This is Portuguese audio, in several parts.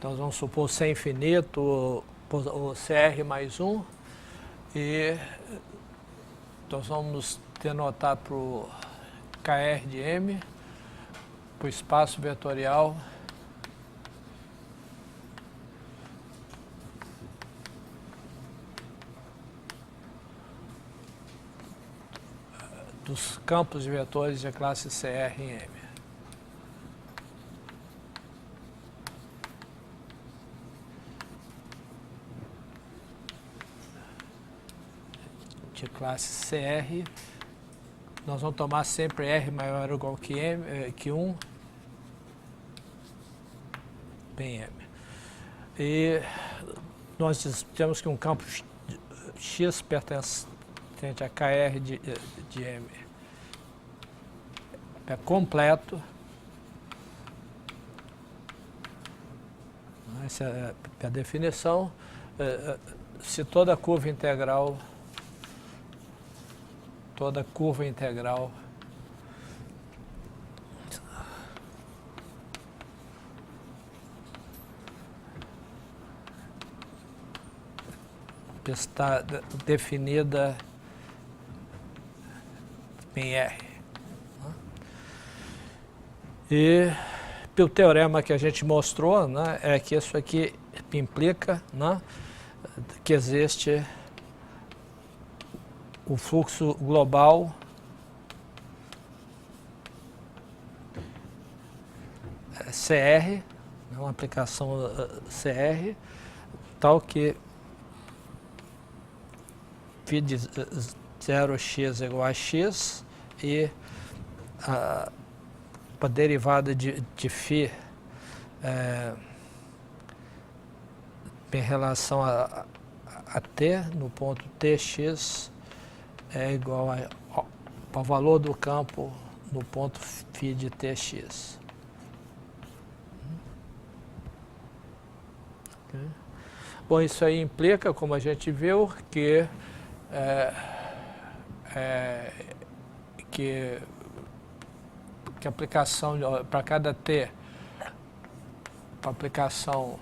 Então, vamos supor C infinito, ou CR mais 1, e nós vamos denotar para o KR de M, para o espaço vetorial dos campos de vetores de classe CR em M. De classe CR, nós vamos tomar sempre R maior ou igual que 1, bem M. E nós temos que um campo X pertencente a KR de M é completo. Essa é a definição. Se toda curva integral está definida em R. E pelo teorema que a gente mostrou, né, é que isso aqui implica, né, que existe o fluxo global CR, uma aplicação CR, tal que φ de 0x igual a x e a derivada de φ em relação a t no ponto tx é igual ao valor do campo no ponto φ de tx. Okay. Bom, isso aí implica, como a gente viu, que a aplicação para cada t, para aplicação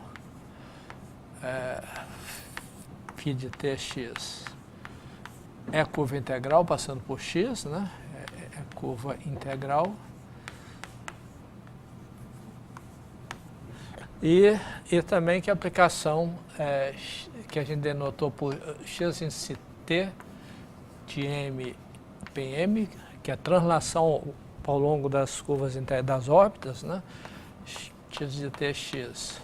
φ de tx é curva integral passando por x, né? É curva integral. E também que a aplicação que a gente denotou por x índice t de m PM, que é a translação ao longo das curvas das órbitas, né? X de tx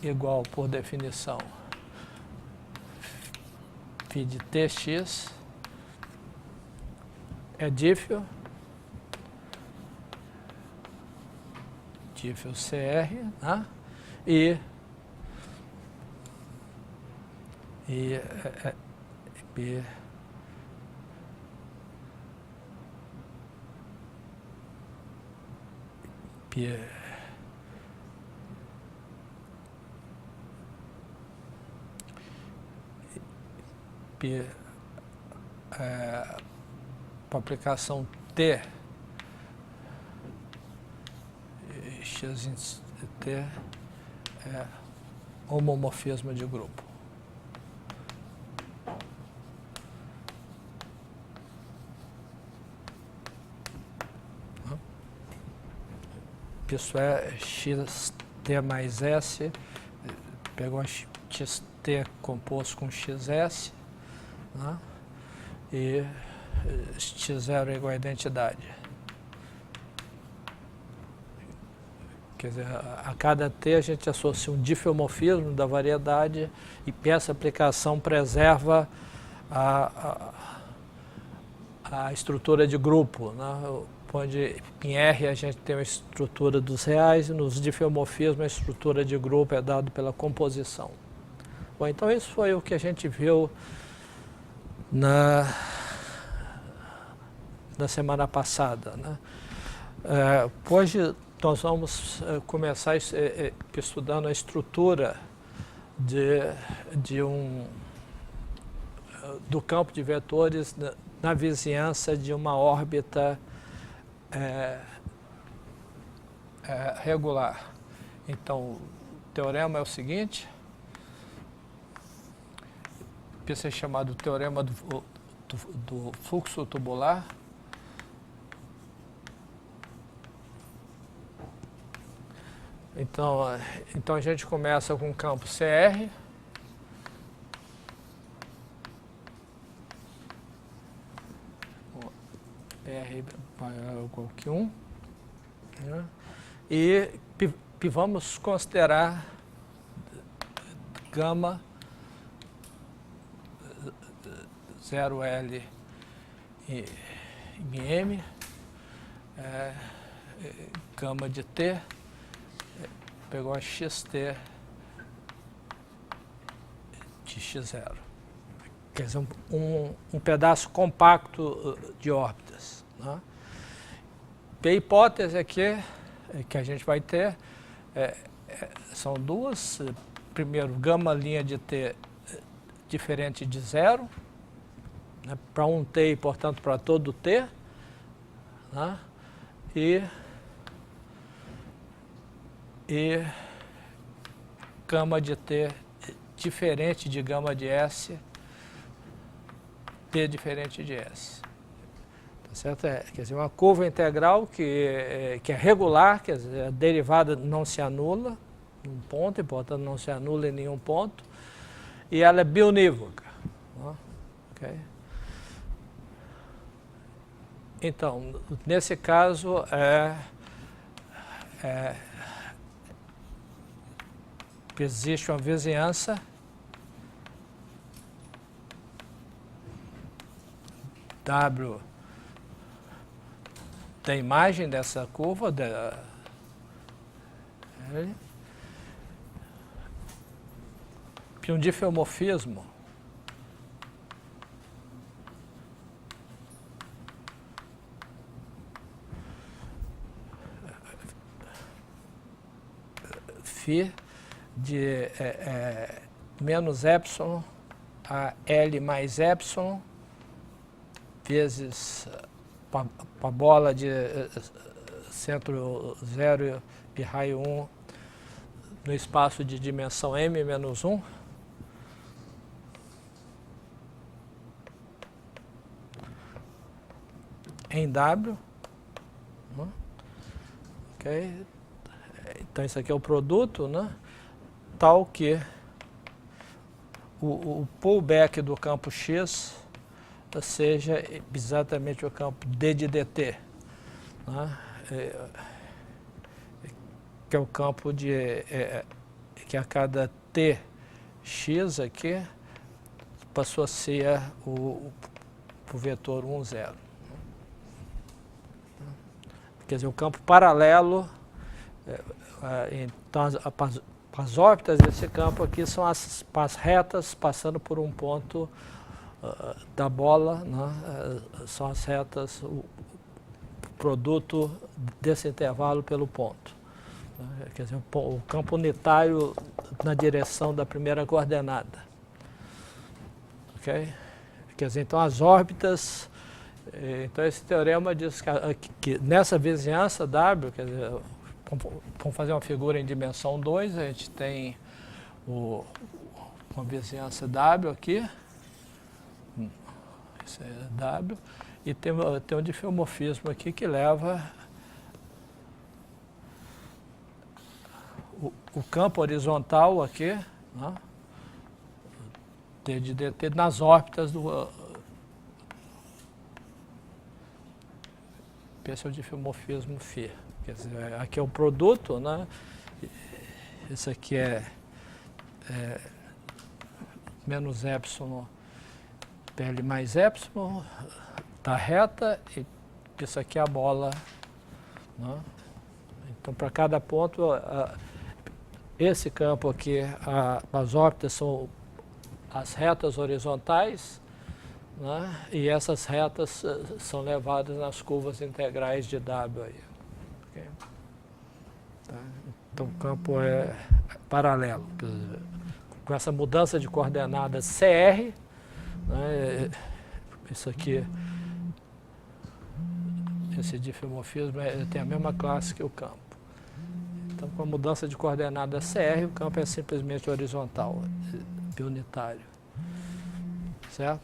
igual, por definição, φ de tx é dífio CR, né? e B para aplicação T, x índice T é homomorfismo de grupo. Isso é xt mais s, pegou xt composto com xs, né? E x0 é igual a identidade. Quer dizer, a cada t a gente associa um difiomorfismo da variedade e essa aplicação preserva a estrutura de grupo, né? Onde em R a gente tem a estrutura dos reais e nos difiomorfismos a estrutura de grupo é dado pela composição. Bom, então isso foi o que a gente viu na semana passada, né? Hoje nós vamos começar estudando a estrutura do campo de vetores na vizinhança de uma órbita regular. Então, teorema é o seguinte, que é chamado teorema do fluxo tubular. Então a gente começa com o campo CR, R maior ou igual que 1, né? E vamos considerar gama 0L em M, gama de T, pegou a xt de x0. Quer dizer, um pedaço compacto de órbitas, né? E a hipótese aqui que a gente vai ter são duas. Primeiro, gama linha de T diferente de zero, né, para um T e, portanto, para todo T, né, e gama de T diferente de gama de S, T diferente de S. Tá certo? Quer dizer, uma curva integral que é regular, quer dizer, a derivada não se anula em um ponto, e, portanto, não se anula em nenhum ponto, e ela é bionívoca. Né? Okay? Então, nesse caso, existe uma vizinhança W da imagem dessa curva, um difeomorfismo φ de menos epsilon a L mais epsilon vezes a bola de centro 0 e raio 1 no espaço de dimensão m menos 1. Em W. Okay. Então, isso aqui é o produto, né? Tal que o pullback do campo X seja exatamente o campo D de dt, né? Que é o campo que a cada tx aqui passou a ser o vetor 1, 0. Quer dizer, o campo paralelo, então as órbitas desse campo aqui são as retas passando por um ponto da bola, né? São as retas, o produto desse intervalo pelo ponto. Quer dizer, o campo unitário na direção da primeira coordenada. Ok? Quer dizer, então as órbitas, então esse teorema diz que nessa vizinhança W, quer dizer, vamos fazer uma figura em dimensão 2, a gente tem uma vizinhança W aqui, isso é W, e tem um difeomorfismo aqui que leva o campo horizontal aqui, né, T de dt nas órbitas do... Esse é o difeomorfismo φ. Quer dizer, aqui é o produto, né? Esse aqui é menos epsilon PL mais epsilon da reta, e isso aqui é a bola, né? Então, para cada ponto, esse campo aqui, as órbitas são as retas horizontais, né? E essas retas são levadas nas curvas integrais de W aí. Okay? Tá? Então, o campo é paralelo. Com essa mudança de coordenadas CR, né? Isso aqui, esse difeomorfismo tem a mesma classe que o campo. Então, com a mudança de coordenada CR, o campo é simplesmente horizontal, biunitário. Certo?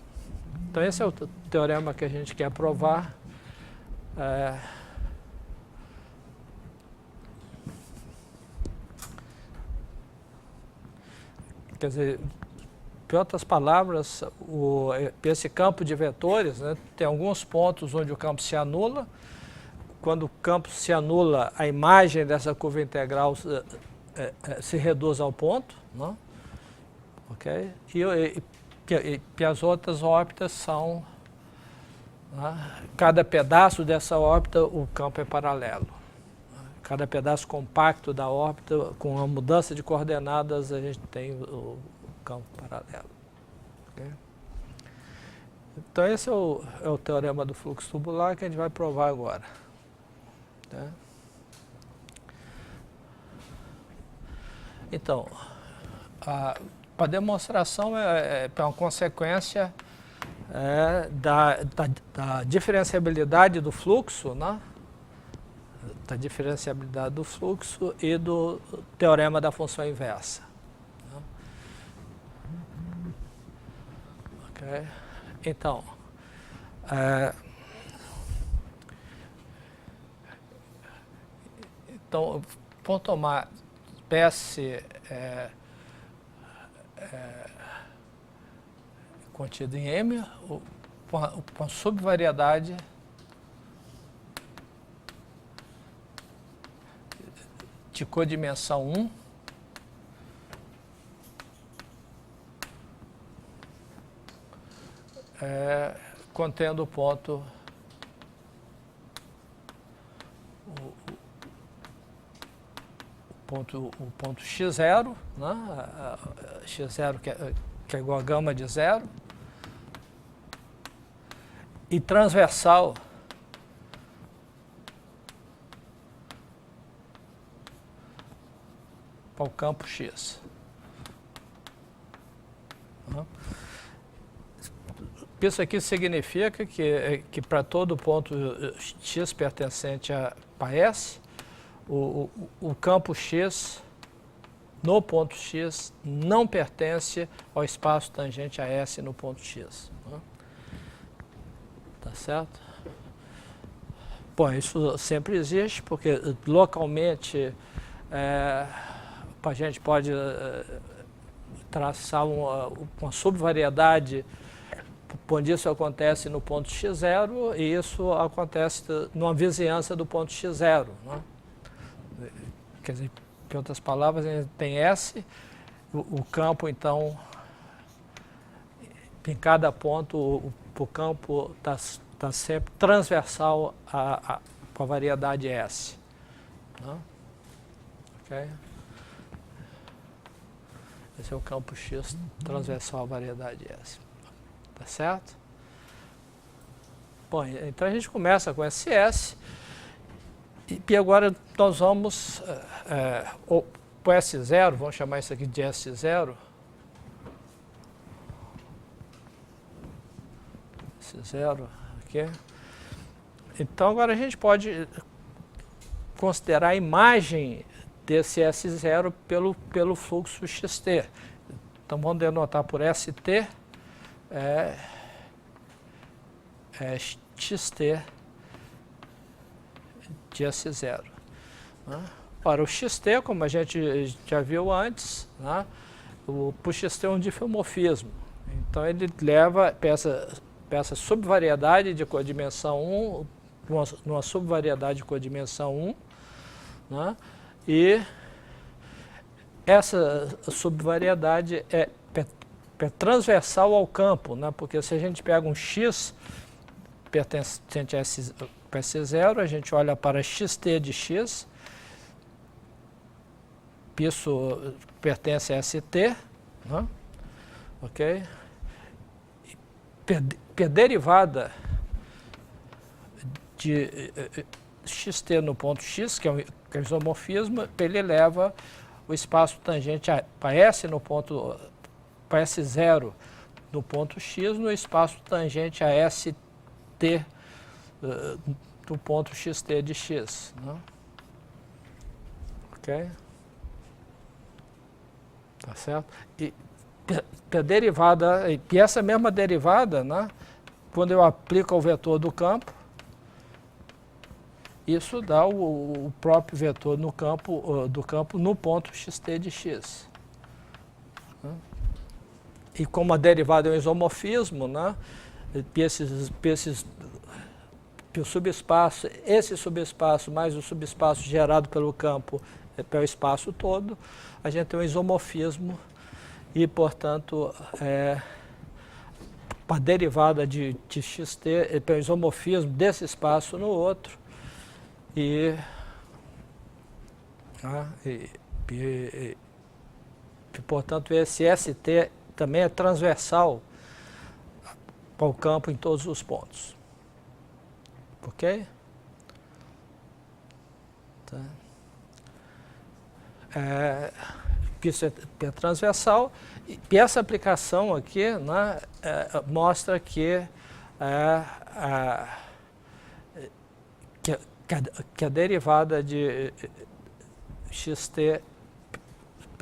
Então, esse é o teorema que a gente quer provar. Quer dizer, em outras palavras, esse campo de vetores, né, tem alguns pontos onde o campo se anula. Quando o campo se anula, a imagem dessa curva integral se reduz ao ponto, né? Okay? E as outras órbitas são, né, cada pedaço dessa órbita, o campo é paralelo. Cada pedaço compacto da órbita, com a mudança de coordenadas, a gente tem o campo paralelo. Okay? Então, esse é o teorema do fluxo tubular que a gente vai provar agora. Tá? Então, a demonstração é uma consequência da diferenciabilidade do fluxo, né? Da diferenciabilidade do fluxo e do teorema da função inversa. Né? Okay. Então, vamos tomar PS contido em M, com a subvariedade de codimensão 1, contendo o ponto x0, né? X0 que é igual a gama de zero, e transversal para o campo X. Isso aqui significa que para todo ponto X pertencente a S, o campo X no ponto X não pertence ao espaço tangente a S no ponto X. Tá certo? Bom, isso sempre existe, porque localmente a gente pode traçar uma subvariedade onde isso acontece no ponto x0 e isso acontece numa vizinhança do ponto x0. Né? Quer dizer, em outras palavras, a gente tem S, o campo, então, em cada ponto, o campo está sempre transversal com a variedade S. Né? Okay? Esse é o campo X transversal à variedade S. Tá certo? Bom, então a gente começa com SS e agora nós vamos o S0, vamos chamar isso aqui de S0. S0, aqui. Então agora a gente pode considerar a imagem desse S0 pelo fluxo XT. Então vamos denotar por ST XT de S0. Né? Ora, o XT, como a gente já viu antes, né? O XT é um difeomorfismo. Então ele leva para essa subvariedade de codimensão 1, numa subvariedade de codimensão 1, né? E essa subvariedade é transversal ao campo, né? Porque se a gente pega um X pertencente a S0, a gente olha para XT de X, isso pertence a ST, né? Ok? P derivada de XT no ponto X, que é um isomorfismo, ele leva o espaço tangente para S no ponto, para S0 no ponto X, no espaço tangente a ST do ponto XT de X. Né? ok? Tá certo? E a derivada, e essa mesma derivada, né, quando eu aplico ao vetor do campo, isso dá o próprio vetor no campo, do campo no ponto xt de x. Né? E como a derivada é um isomorfismo, né, que o subespaço, esse subespaço mais o subespaço gerado pelo campo pelo espaço todo, a gente tem um isomorfismo e, portanto, a derivada de xt é o isomorfismo desse espaço no outro portanto, esse st também é transversal ao campo em todos os pontos. Ok? Tá. Isso é transversal, e essa aplicação aqui, né, mostra que a derivada de xt é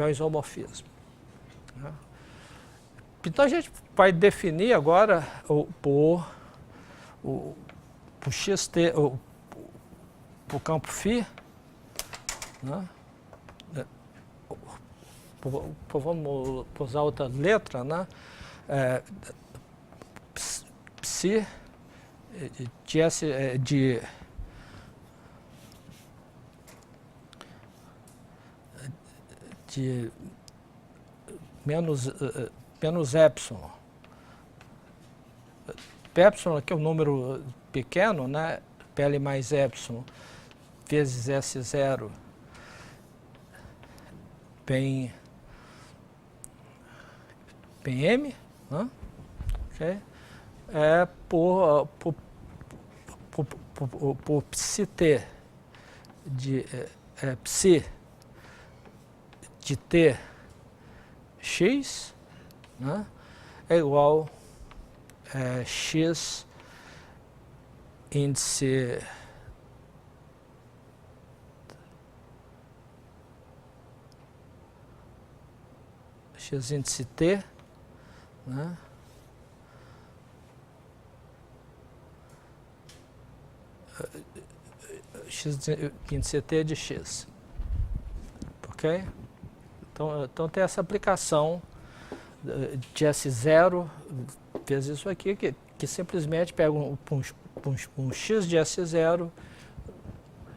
um isomorfismo. Né? Então a gente vai definir agora por xt, por campo φ, né? Vamos usar outra letra, né? Psi de menos epsilon. Epsilon aqui é um número pequeno, né? PL mais epsilon vezes S0 bem M, né? Okay? Por psi-t de psi de t x, né? É igual x índice t, né? X índice t de x. Ok? Então tem essa aplicação de S0 vezes isso aqui, que simplesmente pega um x de S0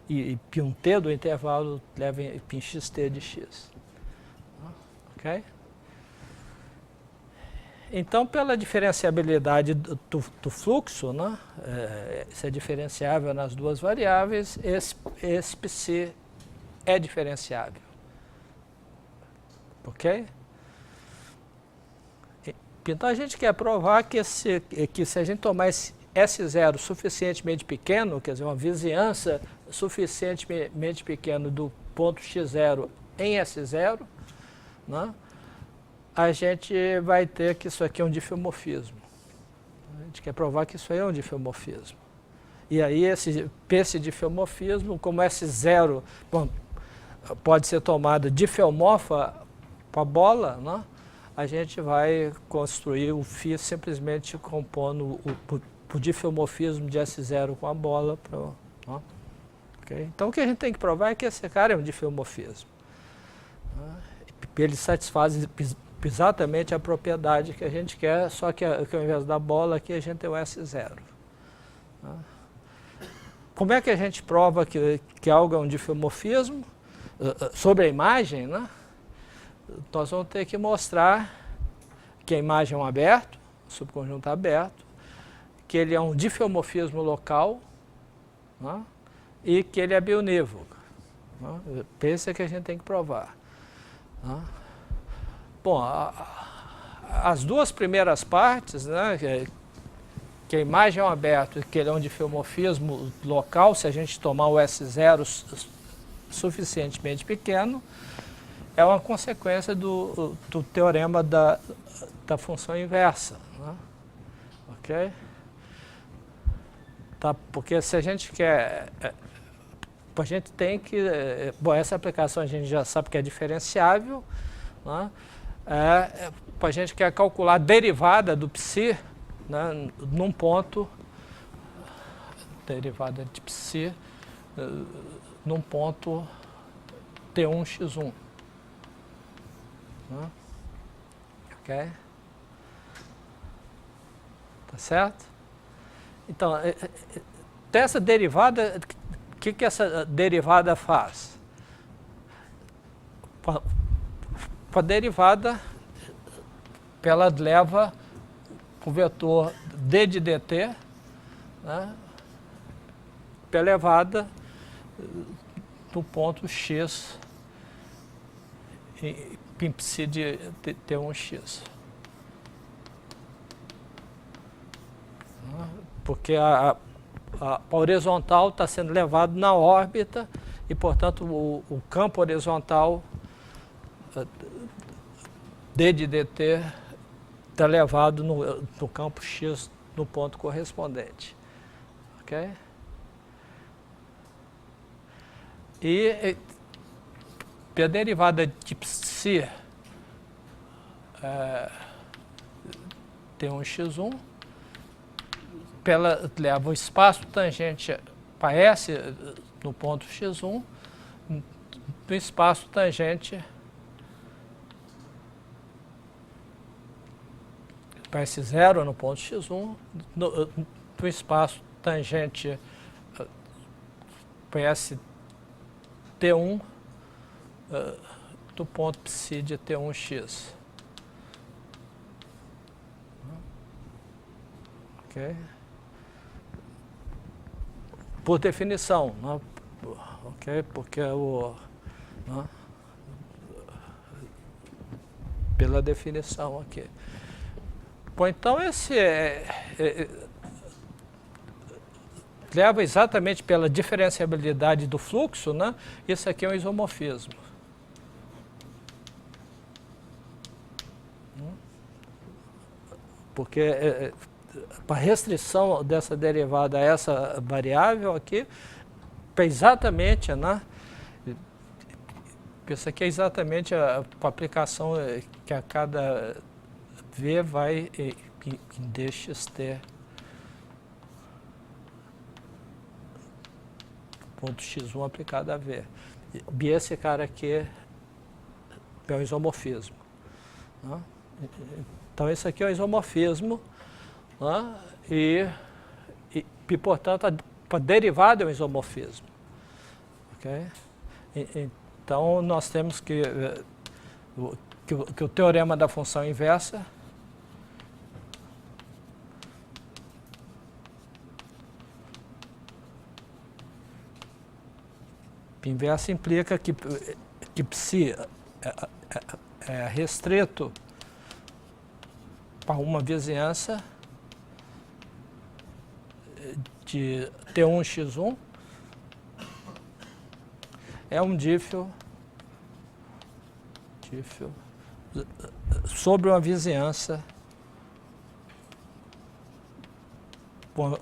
e um t do intervalo leva em xt de x. Ok? Então, pela diferenciabilidade do fluxo, né, isso é diferenciável nas duas variáveis, esse psi é diferenciável. Ok? Então, a gente quer provar que se a gente tomar esse S0 suficientemente pequeno, quer dizer, uma vizinhança suficientemente pequena do ponto x0 em S0, né, a gente vai ter que isso aqui é um difeomorfismo. A gente quer provar que isso aí é um difeomorfismo. E aí, esse difeomorfismo, como S0 pode ser tomada difeomorfa para a bola, né? A gente vai construir o φ simplesmente compondo o difeomorfismo de S0 com a bola. Né? Okay? Então, o que a gente tem que provar é que esse cara é um difeomorfismo. Né? Ele satisfaz exatamente a propriedade que a gente quer, só que ao invés da bola aqui a gente tem o S0. Né? Como é que a gente prova que algo é um difeomorfismo? Sobre a imagem, né? Nós vamos ter que mostrar que a imagem é um aberto, subconjunto aberto, que ele é um difeomorfismo local, né? E que ele é bionívoco. Né? Esse é que a gente tem que provar. Né? Bom, as duas primeiras partes, né, que a imagem é um aberto e que ele é um difeomorfismo local, se a gente tomar o S0 suficientemente pequeno, é uma consequência do teorema da função inversa. Né? Ok? Tá, porque se a gente quer a gente tem que... bom, essa aplicação a gente já sabe que é diferenciável, né? A gente quer calcular a derivada do psi, né, num ponto, derivada de psi, num ponto T1x1. Né? Ok? Tá certo? Então, dessa derivada, o que essa derivada faz? A derivada, ela leva o vetor d de dt, né, elevada do ponto x em psi de t1x. Porque a horizontal está sendo levado na órbita e, portanto, o campo horizontal d de dt está levado no campo x no ponto correspondente. Ok? E a derivada de psi T1x1, ela leva o espaço tangente para S no ponto x1, no espaço tangente para S0 no ponto x1, no espaço tangente para ST1 do ponto psi de T1x. Ok? Por definição, né? Ok? Porque né? Pela definição aqui. Bom, então esse leva exatamente pela diferenciabilidade do fluxo, né? Isso aqui é um isomorfismo. Porque a restrição dessa derivada a essa variável aqui é exatamente, né? Isso aqui é exatamente a aplicação que a cada V vai em dxt ponto x1 aplicado a V. E esse cara aqui é um isomorfismo. Né? Então, esse aqui é um isomorfismo, né? E, portanto, a derivada é um isomorfismo. Okay? Então, nós temos que o teorema da função inversa implica que psi é restrito para uma vizinhança de T1x1 é um dífio sobre uma vizinhança com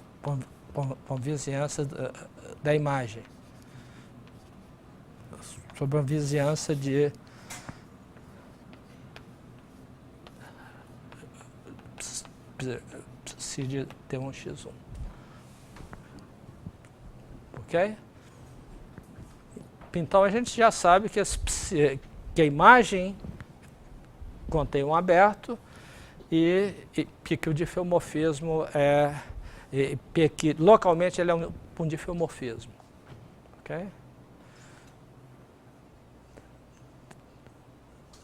a vizinhança da imagem, sobre uma vizinhança de psi de T1x1. Ok? Então a gente já sabe que a imagem contém um aberto e que o difeomorfismo que localmente ele é um difeomorfismo. Ok?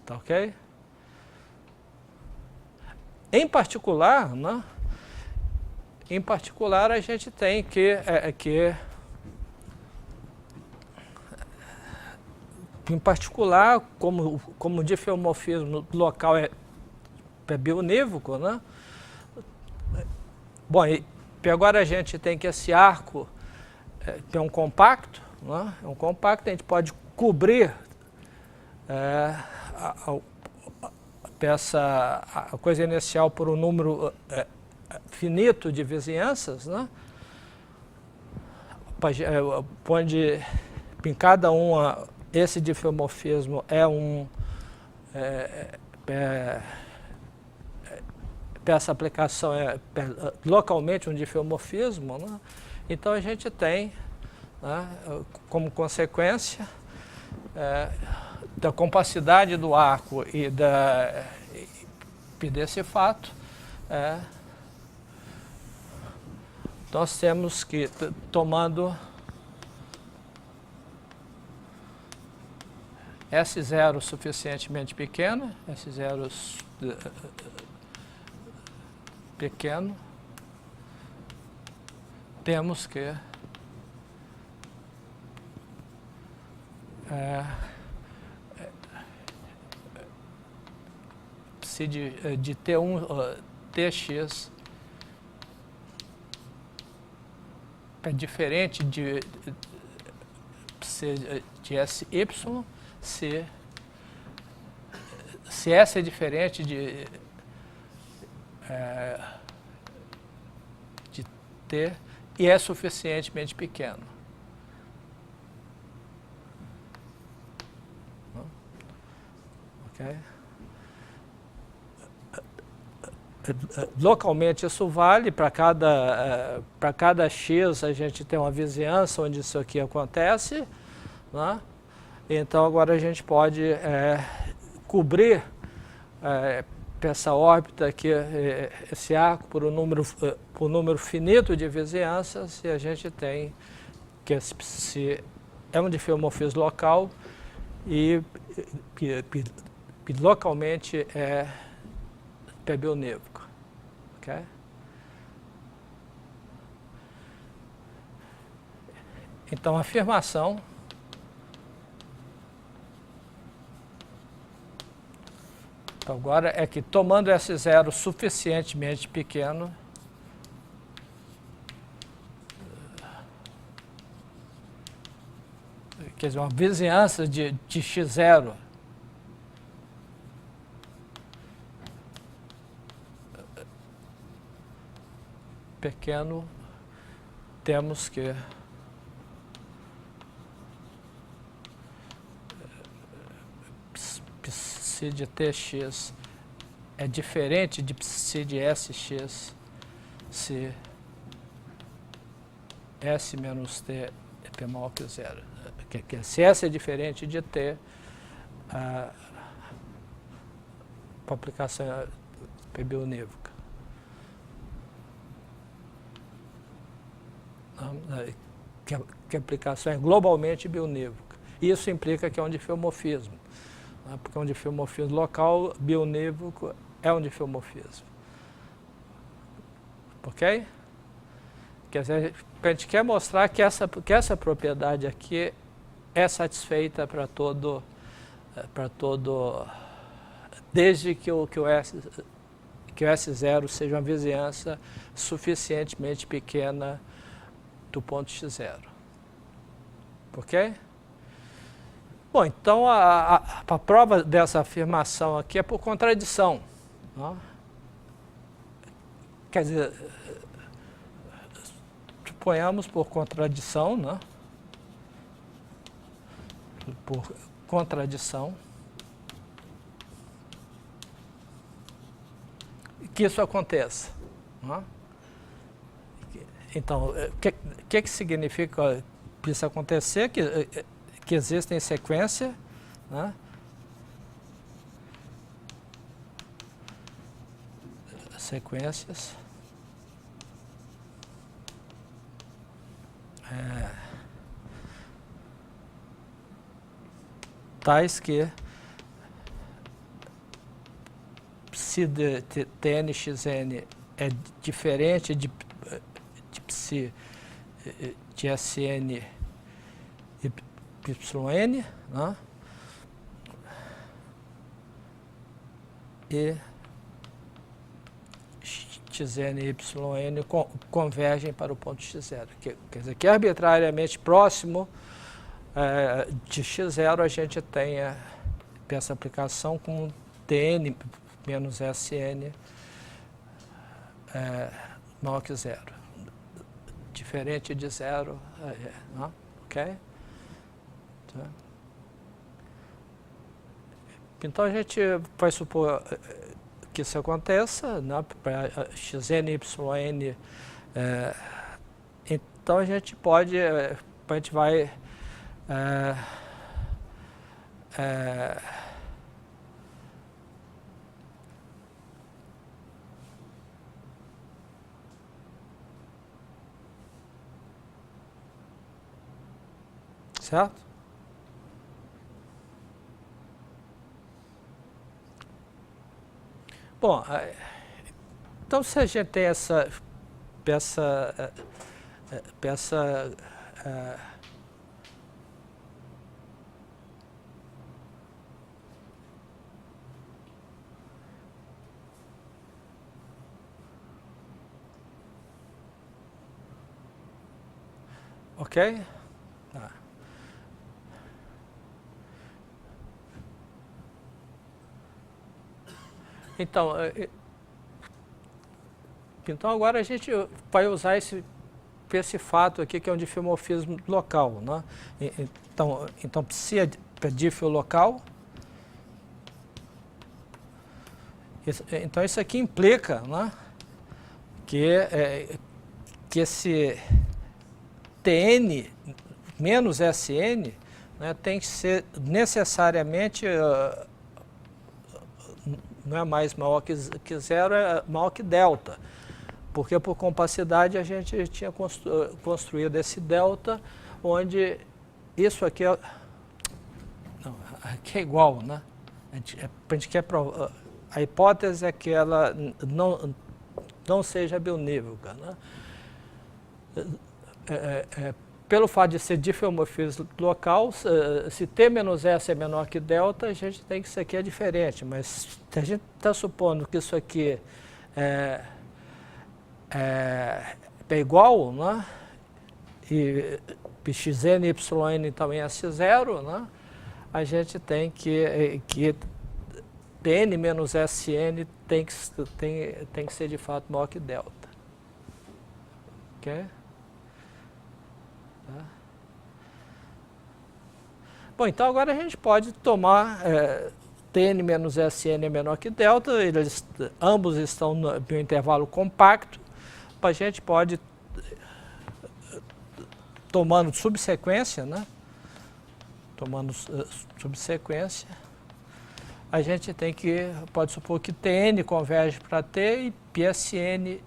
Tá ok? Em particular, né? Em particular a gente tem que em particular, como o difeomorfismo local é bionívoco, né? Bom, e agora a gente tem que esse arco tem um compacto, né? É um compacto, a gente pode cobrir a coisa inicial por um número finito de vizinhanças, né? Onde em cada uma, esse diffeomorfismo é essa aplicação é localmente um diffeomorfismo, né? Então a gente tem, né, como consequência da compacidade do arco e desse fato, nós temos que, tomando S0 suficientemente pequeno, S0 pequeno, temos que se de T1, Tx é diferente de Sy, se S é diferente de T e é suficientemente pequeno. Okay? Localmente isso vale, para cada X a gente tem uma vizinhança onde isso aqui acontece, né? Então agora a gente pode cobrir essa órbita aqui, esse arco por um número finito de vizinhanças, e a gente tem que se é um diffeomorfismo local e localmente é bionívoco. Okay? Então a afirmação agora é que, tomando S0 suficientemente pequeno, quer dizer, uma vizinhança de x0 pequeno, temos que psi de Tx é diferente de psi de Sx se S menos T é P maior que zero. Se S é diferente de T, a aplicação é bionívoca. Que a aplicação é globalmente bionívoca. Isso implica que é um diffeomorfismo, né? Porque um diffeomorfismo local bionívoco é um diffeomorfismo. Ok? Quer dizer, a gente quer mostrar que essa propriedade aqui é satisfeita para todo, desde que o S0 seja uma vizinhança suficientemente pequena do ponto x0. Ok? Bom, então a prova dessa afirmação aqui é por contradição. Não? Quer dizer, suponhamos por contradição, né? Por contradição, que isso aconteça. Não? Então, o que significa isso acontecer? Que existem sequência, né? Sequências tais que psi de tnxn é diferente de psi de Sn e yn, né? E xn e yn convergem para o ponto x0. Quer dizer, que arbitrariamente próximo de x0 a gente tem essa aplicação com tn menos Sn maior que zero. Diferente de zero, né? Ok? Tá? Então a gente vai supor que isso aconteça, né, para xn, yn, então a gente pode, a gente vai certo? Bom, então se a gente tem essa ok? Tá. Então agora a gente vai usar esse fato aqui que é um difeomorfismo local, né? Então psi é difeo local. Então isso aqui implica, né, que esse Tn menos Sn, né, tem que ser necessariamente não é mais maior que zero, é maior que delta. Porque por compacidade a gente tinha construído esse delta, onde isso aqui é, não, aqui é igual, né? A gente quer provar, a hipótese é que ela não seja bionívoca, né? Pelo fato de ser difeomorfismo local, se T menos S é menor que delta, a gente tem que isso aqui é diferente, mas se a gente está supondo que isso aqui é igual, né? E xn, yn também é S0, né? A gente tem que Tn menos Sn tem que ser de fato maior que delta. Ok? Tá? Bom, então agora a gente pode tomar Tn menos Sn é menor que delta, ambos estão no intervalo compacto, a gente pode, tomando subsequência, né? Tomando subsequência, a gente pode supor que Tn converge para T e Psn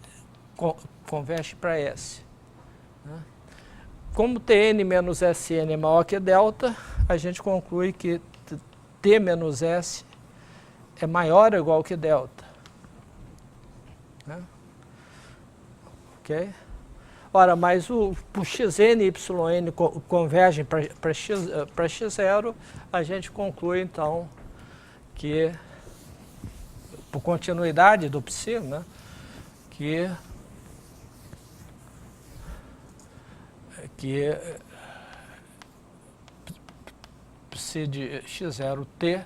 converge para S. Né? Como Tn menos Sn é maior que delta, a gente conclui que T menos S é maior ou igual que delta. Né? Ok? Ora, mas por xn e yn convergem para x0, a gente conclui, então, que, por continuidade do psi, né, que psi de x0t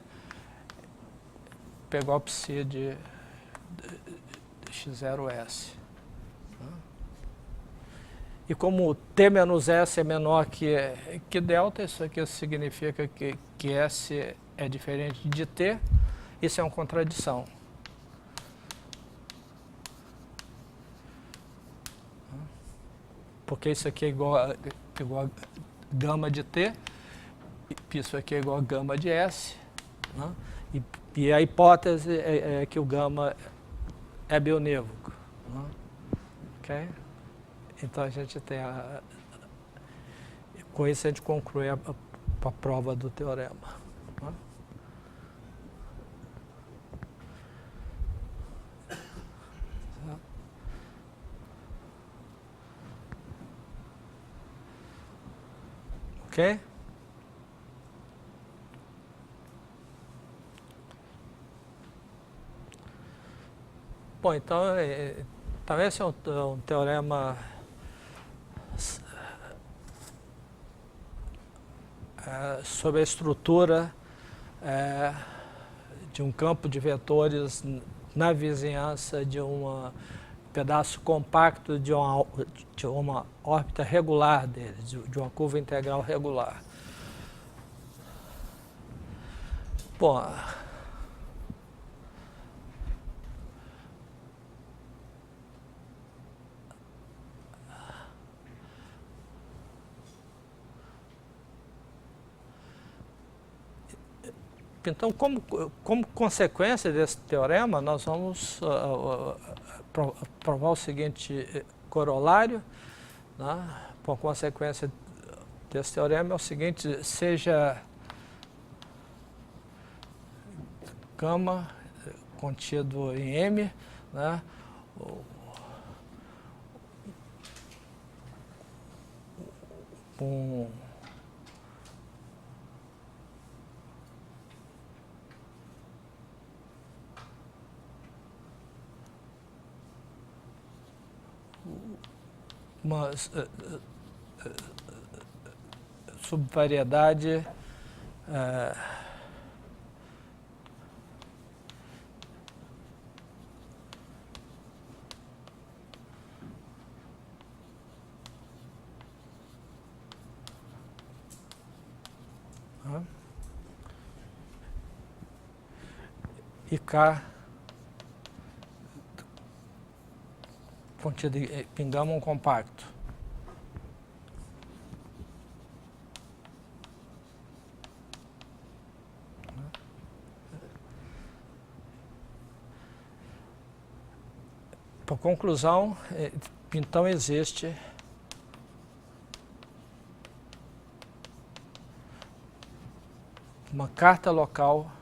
igual a psi de x0s. E como T menos S é menor que delta, isso aqui significa que S é diferente de T, isso é uma contradição. Porque isso aqui é igual a gama de T, isso aqui é igual a gama de S, né? E a hipótese é que o gama é bionívoco. Né? Ok? Então a gente tem com isso a gente conclui a prova do teorema. Né? Ok? Bom, então esse é um teorema sobre a estrutura de um campo de vetores na vizinhança de um pedaço compacto de uma órbita regular dele, de uma curva integral regular. Bom, então, como consequência desse teorema, nós vamos provar o seguinte corolário, né? Por consequência desse teorema é o seguinte: seja gama contido em M, né? Uma subvariedade e K contido em gama compacto. Por conclusão, então existe uma carta local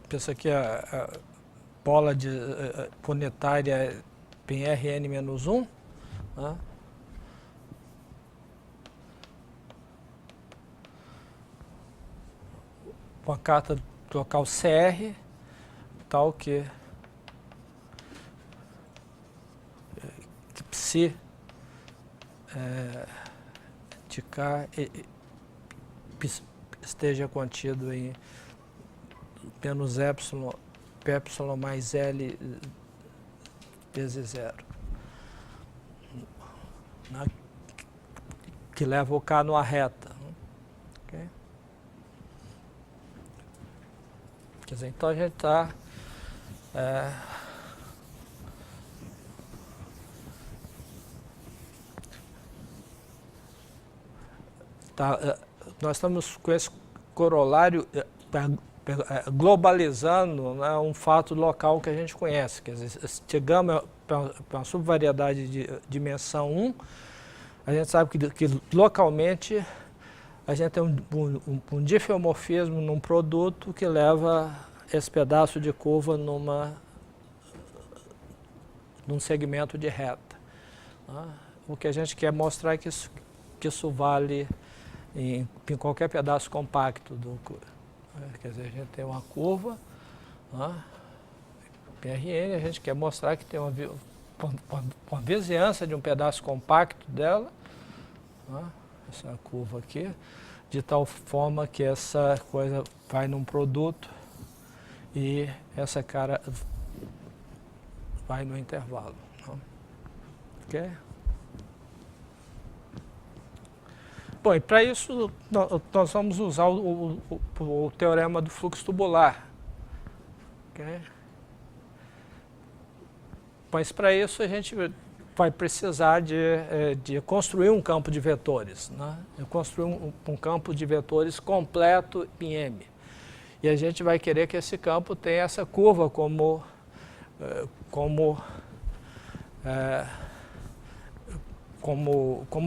pensa que a bola planetária em Rn-1, né? Uma carta local CR, tal que psi de K esteja contido em menos epsilon, epsilon mais L vezes zero, né? Que leva o K numa reta. Okay? Quer dizer, então a gente está nós estamos com esse corolário globalizando, né, um fato local que a gente conhece. Quer dizer, se chegamos para uma subvariedade de dimensão 1, a gente sabe que localmente a gente tem um difeomorfismo num produto que leva esse pedaço de curva num segmento de reta. Né? O que a gente quer mostrar é que isso vale em qualquer pedaço compacto do. Quer dizer, a gente tem uma curva, né, PRN, a gente quer mostrar que tem uma vizinhança de um pedaço compacto dela, né, essa curva aqui, de tal forma que essa coisa vai num produto e essa cara vai no intervalo. Né? Ok? Bom, e para isso nós vamos usar o teorema do fluxo tubular. Okay? Mas para isso a gente vai precisar de construir um campo de vetores, né? Construir um campo de vetores completo em M. E a gente vai querer que esse campo tenha essa curva como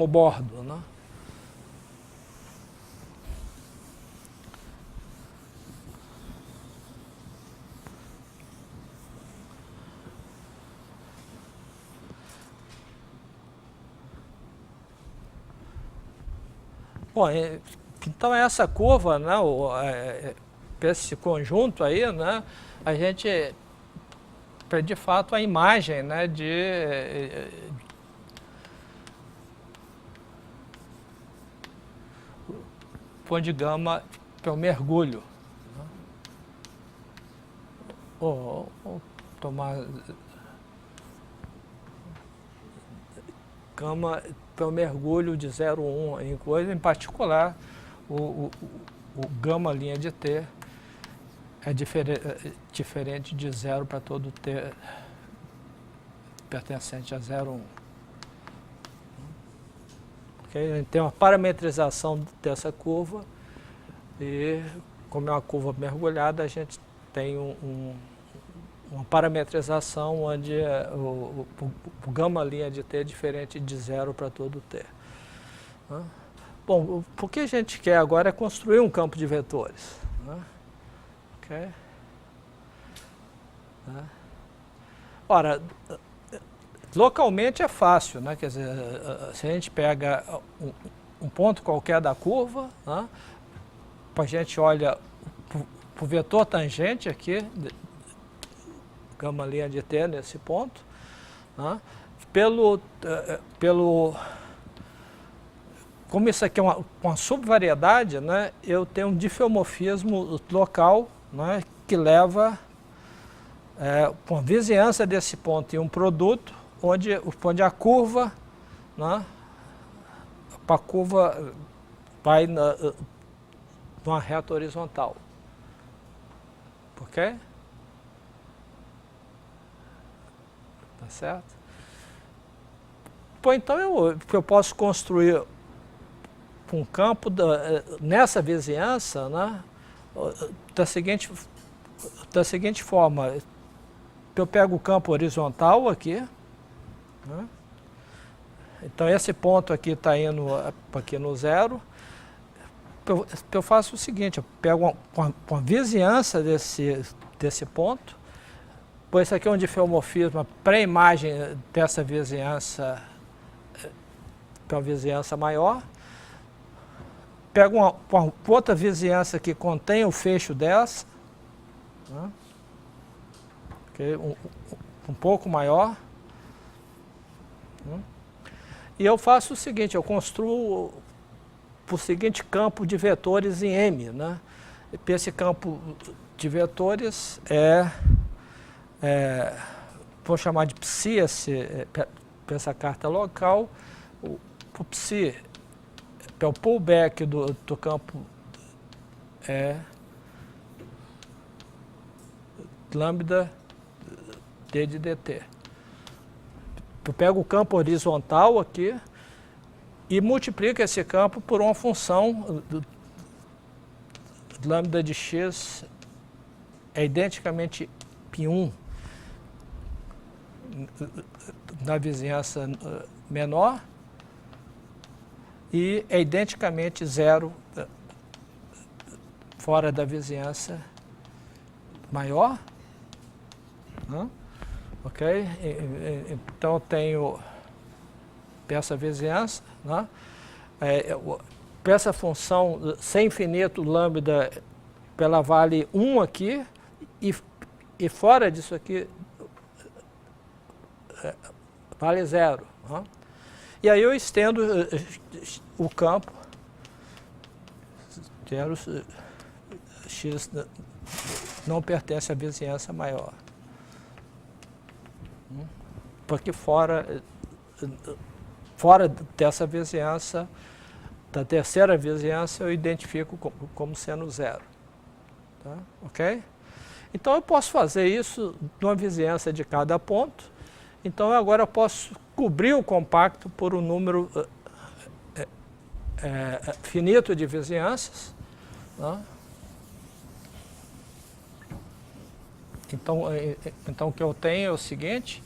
bordo, né? Bom, então essa curva, né, esse conjunto aí, né, a gente de fato a imagem, né, de fonte de gama para o mergulho. Ou tomar gama para o mergulho de 0,1 em coisa, em particular o gama linha de T é diferente de 0 para todo T pertencente a 0,1. Okay? Tem uma parametrização dessa curva e, como é uma curva mergulhada, a gente tem uma parametrização onde o gama linha de T é diferente de 0 para todo T. Bom, o que a gente quer agora é construir um campo de vetores. Okay? Ora, localmente é fácil, né? Quer dizer, se a gente pega um ponto qualquer da curva, né? A gente olha para o vetor tangente aqui, gama linha de T nesse ponto, né? Como isso aqui é uma subvariedade, né, eu tenho um diffeomorfismo local, né, que leva uma vizinhança desse ponto em um produto, onde a curva, né, a curva vai numa reta horizontal. Ok? Tá certo? Pô, então eu posso construir um campo nessa vizinhança, né, da seguinte forma. Eu pego o campo horizontal aqui, né, então esse ponto aqui está indo aqui no 0. Eu faço o seguinte, eu pego uma vizinhança desse ponto, pois isso aqui é um diffeomorfismo, a pré-imagem dessa vizinhança para uma vizinhança maior. Pego uma outra vizinhança que contém o fecho dessa, né, okay, um pouco maior. E eu faço o seguinte, eu construo o seguinte campo de vetores em M. Né? Esse campo de vetores vou chamar de psi, essa carta local. O psi é o pullback do campo lambda d de dt. Eu pego o campo horizontal aqui e multiplico esse campo por uma função lambda de x é identicamente π1 na vizinhança menor e é identicamente 0 fora da vizinhança maior. Ok? Então eu tenho essa vizinhança, né? Essa função sem infinito lambda, ela vale 1 aqui e fora disso aqui vale 0. Né? E aí eu estendo o campo, x não pertence à vizinhança maior. Porque fora dessa vizinhança, da terceira vizinhança, eu identifico como sendo 0. Tá? Ok? Então eu posso fazer isso numa vizinhança de cada ponto. Então agora eu posso cobrir o compacto por um número finito de vizinhanças. Né? Então o que eu tenho é o seguinte.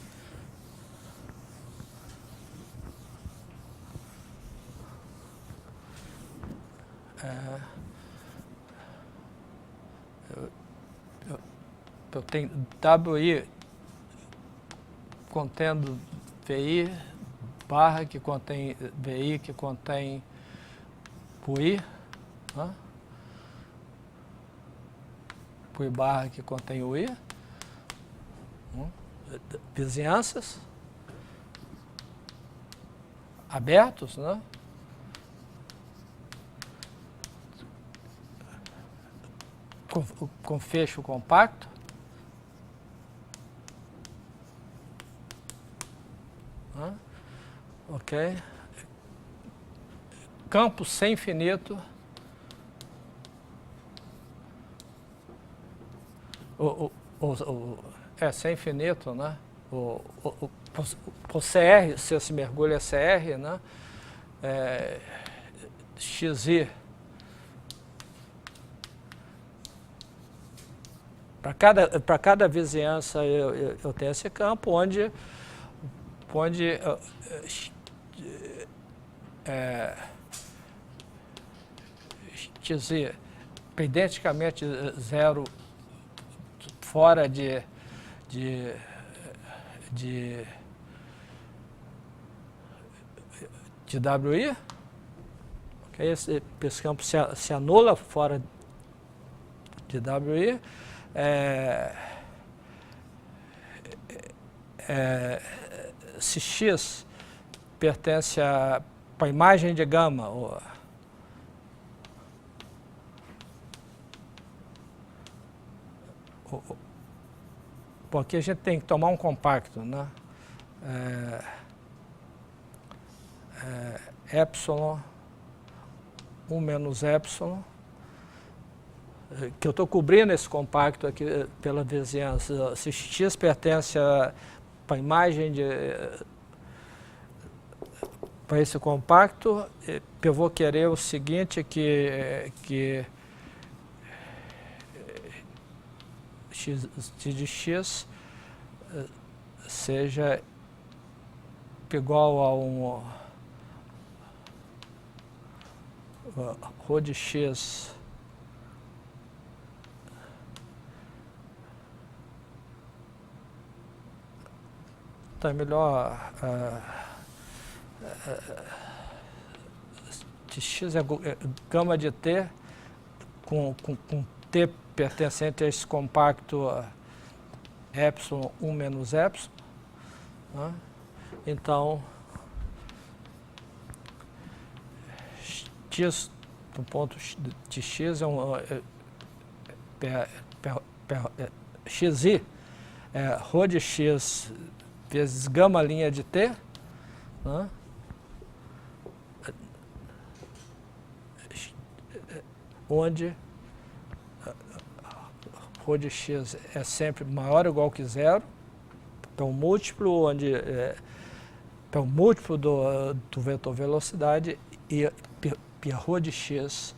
Eu tenho WI contendo VI barra que contém VI que contém por I, né? Por I barra que contém o I, vizinhanças, abertos, né? Com fecho compacto, né? Ok? Campo sem infinito, sem infinito, né? O CR, se esse mergulho é CR, né? XI. Para cada vizinhança eu tenho esse campo onde XI identicamente zero fora de WI, okay? Esse campo se anula fora de WI, se X pertence para a imagem de gama, porque a gente tem que tomar um compacto, né? Epsilon, 1 menos epsilon, que eu estou cobrindo esse compacto aqui pela vizinhança. Se X pertence para a imagem para esse compacto, eu vou querer o seguinte, que x de x seja igual a ρ de x tá melhor de x é gama de t com t pertencente a esse compacto epsilon 1 menos epsilon, né? Então x do ponto de x xi é ρ de x vezes gama linha de t, né? Onde ρ de x é sempre maior ou igual que zero, então múltiplo onde então múltiplo do vetor velocidade e ρ de x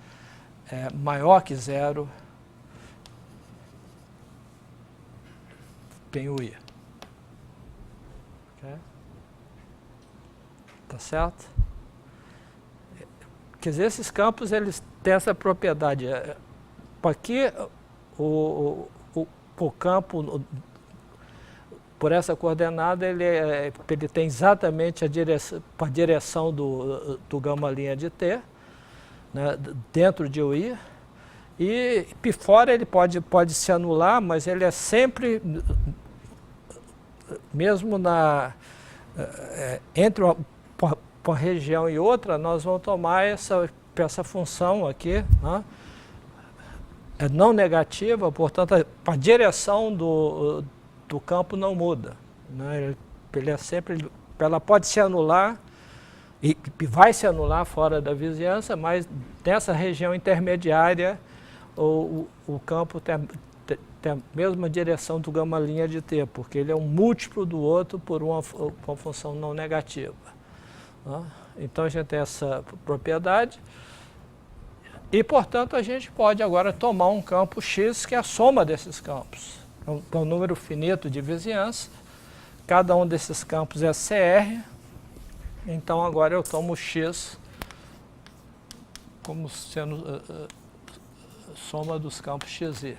é maior que zero, tem o I. Okay? Tá certo? Quer dizer, esses campos eles têm essa propriedade. Aqui o campo por essa coordenada ele tem exatamente a direção do gama linha de t, né, dentro de UI, e fora ele pode se anular, mas ele é sempre, mesmo entre uma região e outra, nós vamos tomar essa função aqui, né, é não negativa, portanto a direção do campo não muda, né? Ele é sempre, ela pode se anular e vai se anular fora da vizinhança, mas nessa região intermediária o campo tem a mesma direção do gama linha de t, porque ele é um múltiplo do outro por uma função não negativa, né? Então a gente tem essa propriedade e, portanto, a gente pode agora tomar um campo X que é a soma desses campos. É um número finito de vizinhança, cada um desses campos é CR, então agora eu tomo X como sendo soma dos campos XI.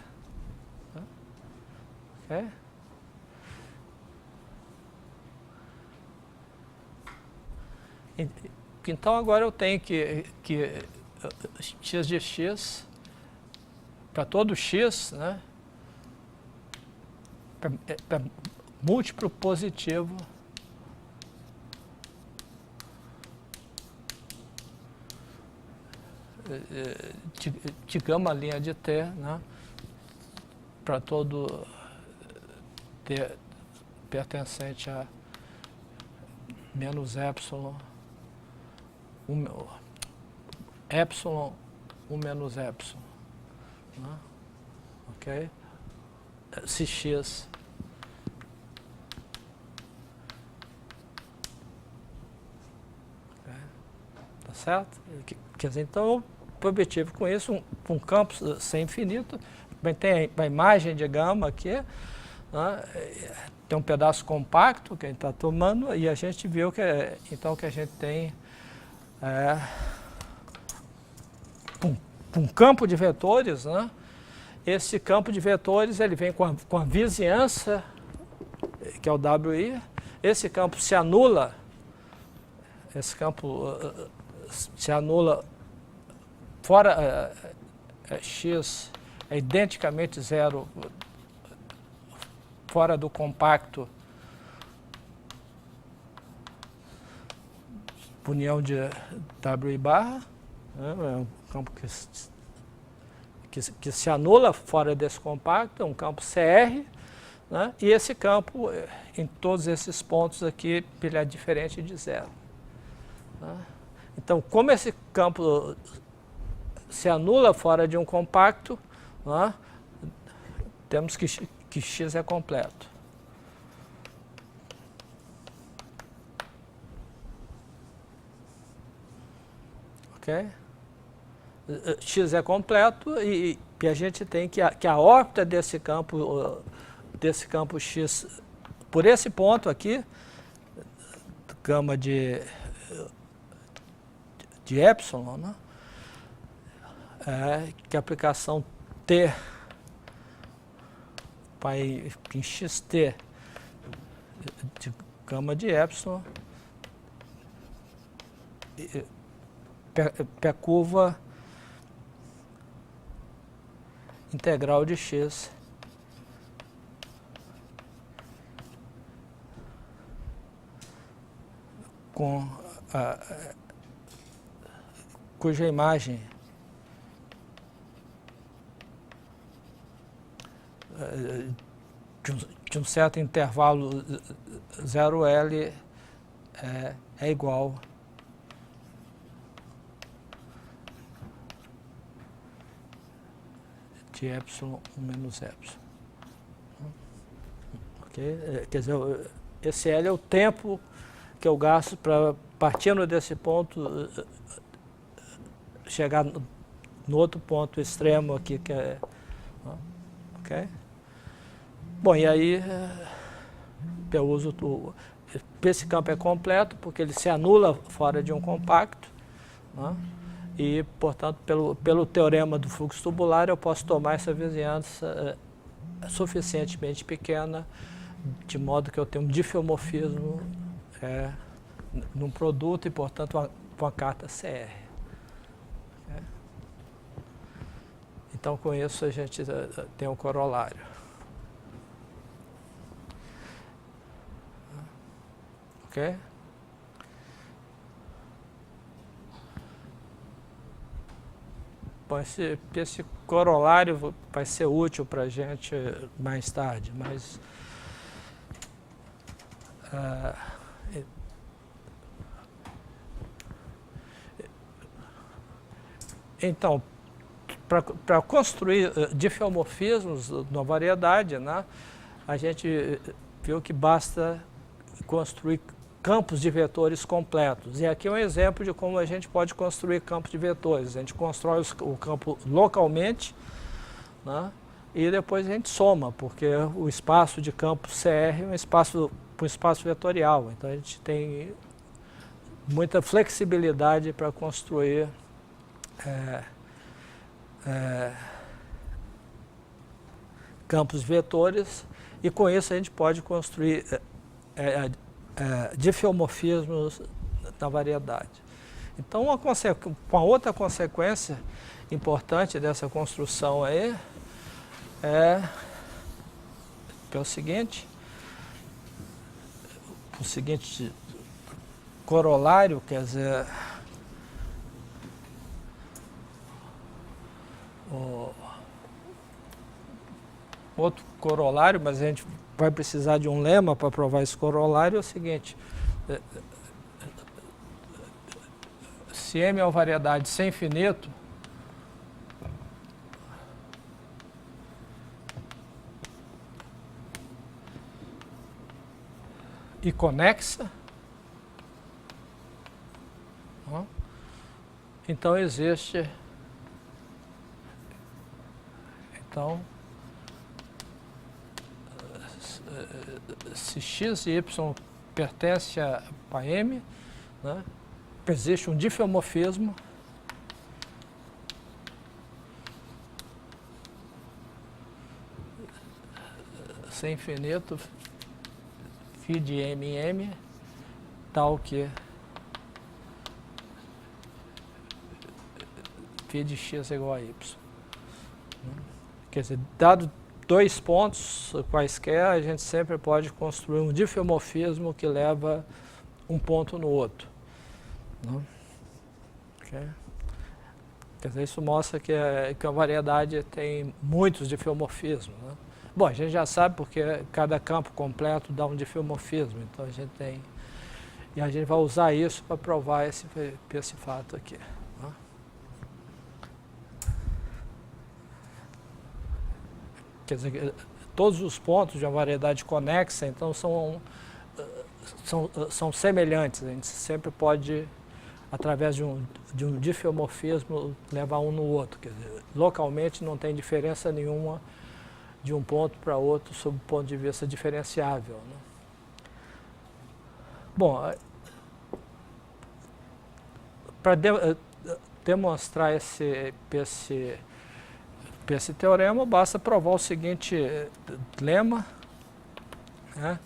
Okay? Então agora eu tenho que x de x, para todo x, né? Para múltiplo positivo de gama linha de t, né? Para todo t pertencente a menos epsilon, epsilon 1 menos epsilon, né? Ok? Se x tá certo? Quer dizer, então, o objetivo com isso, um campo sem infinito, tem a imagem de gama aqui, né? Tem um pedaço compacto que a gente está tomando, e a gente viu que, então, que a gente tem um campo de vetores, né? Esse campo de vetores ele vem com a vizinhança, que é o WI. Esse campo se anula, fora x é identicamente zero fora do compacto, união de WI barra, né? É um campo que se anula fora desse compacto, é um campo CR, né? E esse campo, em todos esses pontos aqui, ele é diferente de zero, né? Então, como esse campo se anula fora de um compacto, né? Temos que x é completo. Ok? X é completo e a gente tem que a órbita desse campo X, por esse ponto aqui, gama de epsilon, né? Que a aplicação T vai em xt de gama de epsilon, P curva integral de x com cuja imagem de um certo intervalo 0L é igual de epsilon 1 menos epsilon. Okay? Quer dizer, esse L é o tempo que eu gasto para, partindo desse ponto, chegar no outro ponto extremo aqui, que é... Ok? Bom, e aí eu uso esse campo é completo porque ele se anula fora de um compacto, né? E, portanto, pelo teorema do fluxo tubular, eu posso tomar essa vizinhança suficientemente pequena, de modo que eu tenho um difeomorfismo num produto e, portanto, uma carta CR. Então, com isso, a gente tem um corolário. Ok? Bom, esse corolário vai ser útil para a gente mais tarde, mas... então, para construir difeomorfismos na variedade, né, a gente viu que basta construir campos de vetores completos. E aqui é um exemplo de como a gente pode construir campos de vetores. A gente constrói o campo localmente, né, e depois a gente soma, porque o espaço de campo CR é um espaço vetorial. Então a gente tem muita flexibilidade para construir campos vetores, e com isso a gente pode construir difeomorfismos na variedade. Então, uma outra consequência importante dessa construção aí que é o seguinte corolário, quer dizer, outro corolário, mas a gente vai precisar de um lema para provar esse corolário, é o seguinte: se M é uma variedade sem infinito, e conexa, então existe, se x e y pertencem a M, né, existe um difeomorfismo sem infinito φ de M em M, tal que φ de x é igual a y. Quer dizer, dado dois pontos quaisquer, a gente sempre pode construir um difeomorfismo que leva um ponto no outro. Né? Okay? Quer dizer, isso mostra que a variedade tem muitos difeomorfismos. Né? Bom, a gente já sabe porque cada campo completo dá um difeomorfismo, então a gente tem... E a gente vai usar isso para provar esse fato aqui. Né? Quer dizer, todos os pontos de uma variedade conexa, então, são semelhantes. A gente sempre pode, através de um difeomorfismo, levar um no outro. Quer dizer, localmente não tem diferença nenhuma de um ponto para outro sob o ponto de vista diferenciável. Né? Bom, para demonstrar esse teorema, basta provar o seguinte lema, né?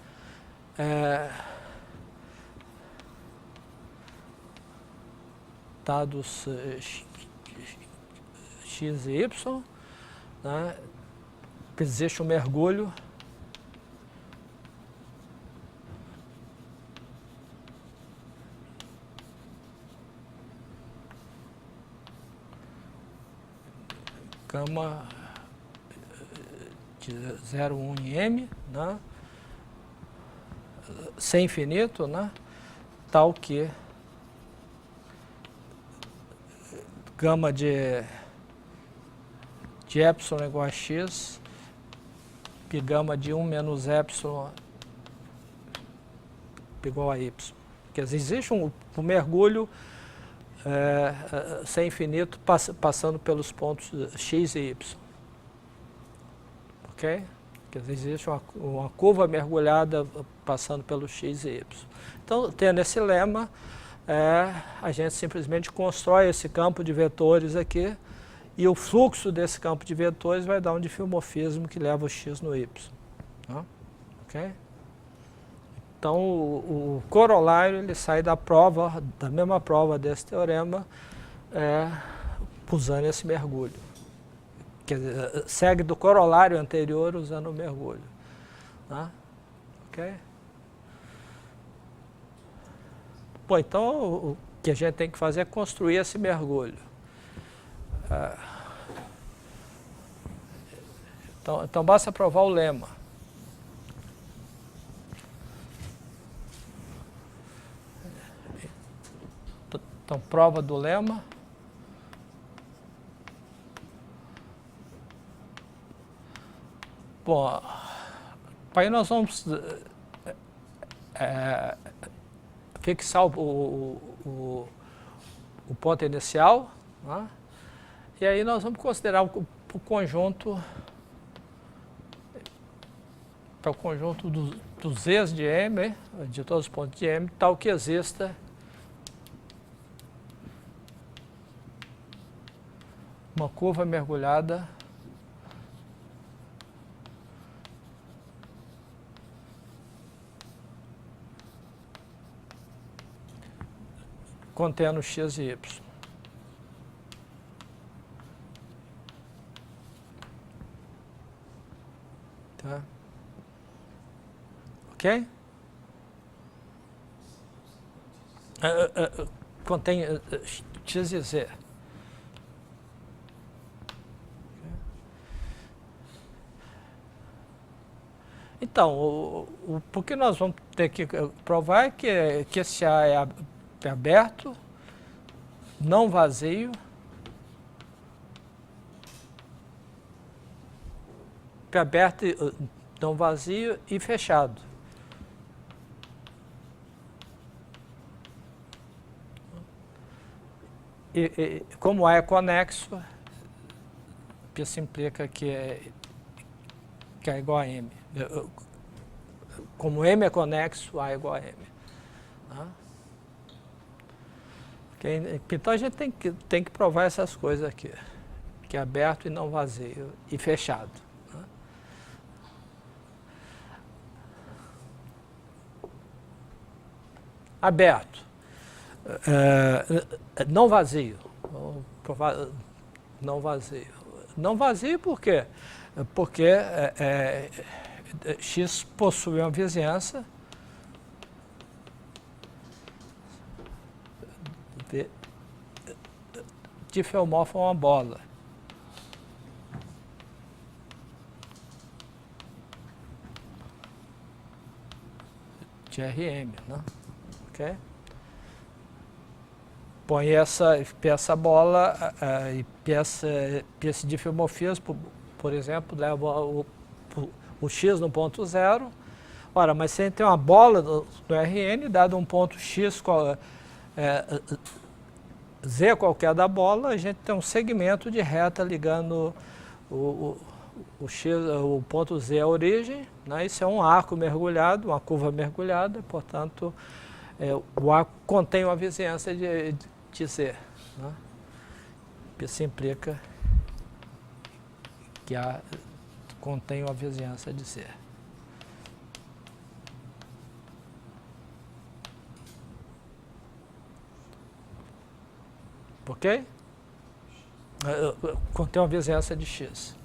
Dados x e y, né? Existe um mergulho gama de 0,1 em M, né? Sem infinito, né? Tal que gama de epsilon igual a x, pi gama de 1 menos epsilon igual a y. Quer dizer, existe um mergulho sem infinito passando pelos pontos x e y. Ok? Quer dizer, existe uma curva mergulhada passando pelos x e y. Então, tendo esse lema, a gente simplesmente constrói esse campo de vetores aqui e o fluxo desse campo de vetores vai dar um difeomorfismo que leva o x no y. Tá? Ok? Então, o corolário ele sai da mesma prova desse teorema, usando esse mergulho. Quer dizer, segue do corolário anterior usando o mergulho. Tá? Ok? Bom, então o que a gente tem que fazer é construir esse mergulho. Então basta provar o lema. Então, prova do lema. Bom, aí nós vamos fixar o ponto inicial, né? E aí nós vamos considerar o conjunto dos z's de M, de todos os pontos de M, tal que exista uma curva mergulhada contendo x e y. Tá? Ok? Contém x e z. Então, o que nós vamos ter que provar é que esse A é aberto, não vazio, aberto, não vazio e fechado. E como A é conexo, isso implica que é igual a M. Como M é conexo, A é igual a M. Okay? Então a gente tem que provar essas coisas aqui, que é aberto e não vazio e fechado. Aberto, não vazio. Vamos provar não vazio. Não vazio por quê? Porque x possui uma vizinhança diffeomorfa uma bola. De Rm, né? Ok? Põe essa bola e esse diffeomorfismo, por exemplo, leva o x no ponto zero. Ora, mas se a gente tem uma bola do Rn, dado um ponto x, z qualquer da bola, a gente tem um segmento de reta ligando o ponto z à origem, né? Isso é um arco mergulhado, uma curva mergulhada, portanto, o arco contém uma vizinhança de z. Né? Isso implica que A contém uma vizinhança de z. Ok? Contém uma vizinhança de x.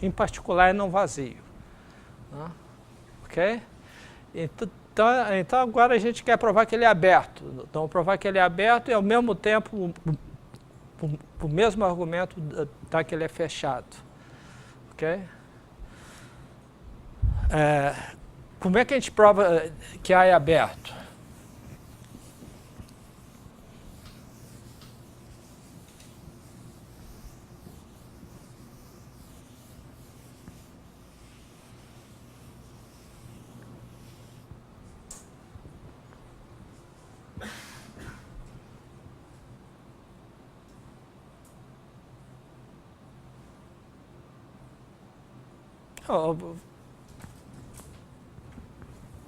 Em particular, é não vazio. Ok? Então, agora a gente quer provar que ele é aberto. Então, provar que ele é aberto e, ao mesmo tempo, o mesmo argumento tá, que ele é fechado. Ok? Como é que a gente prova que A é aberto?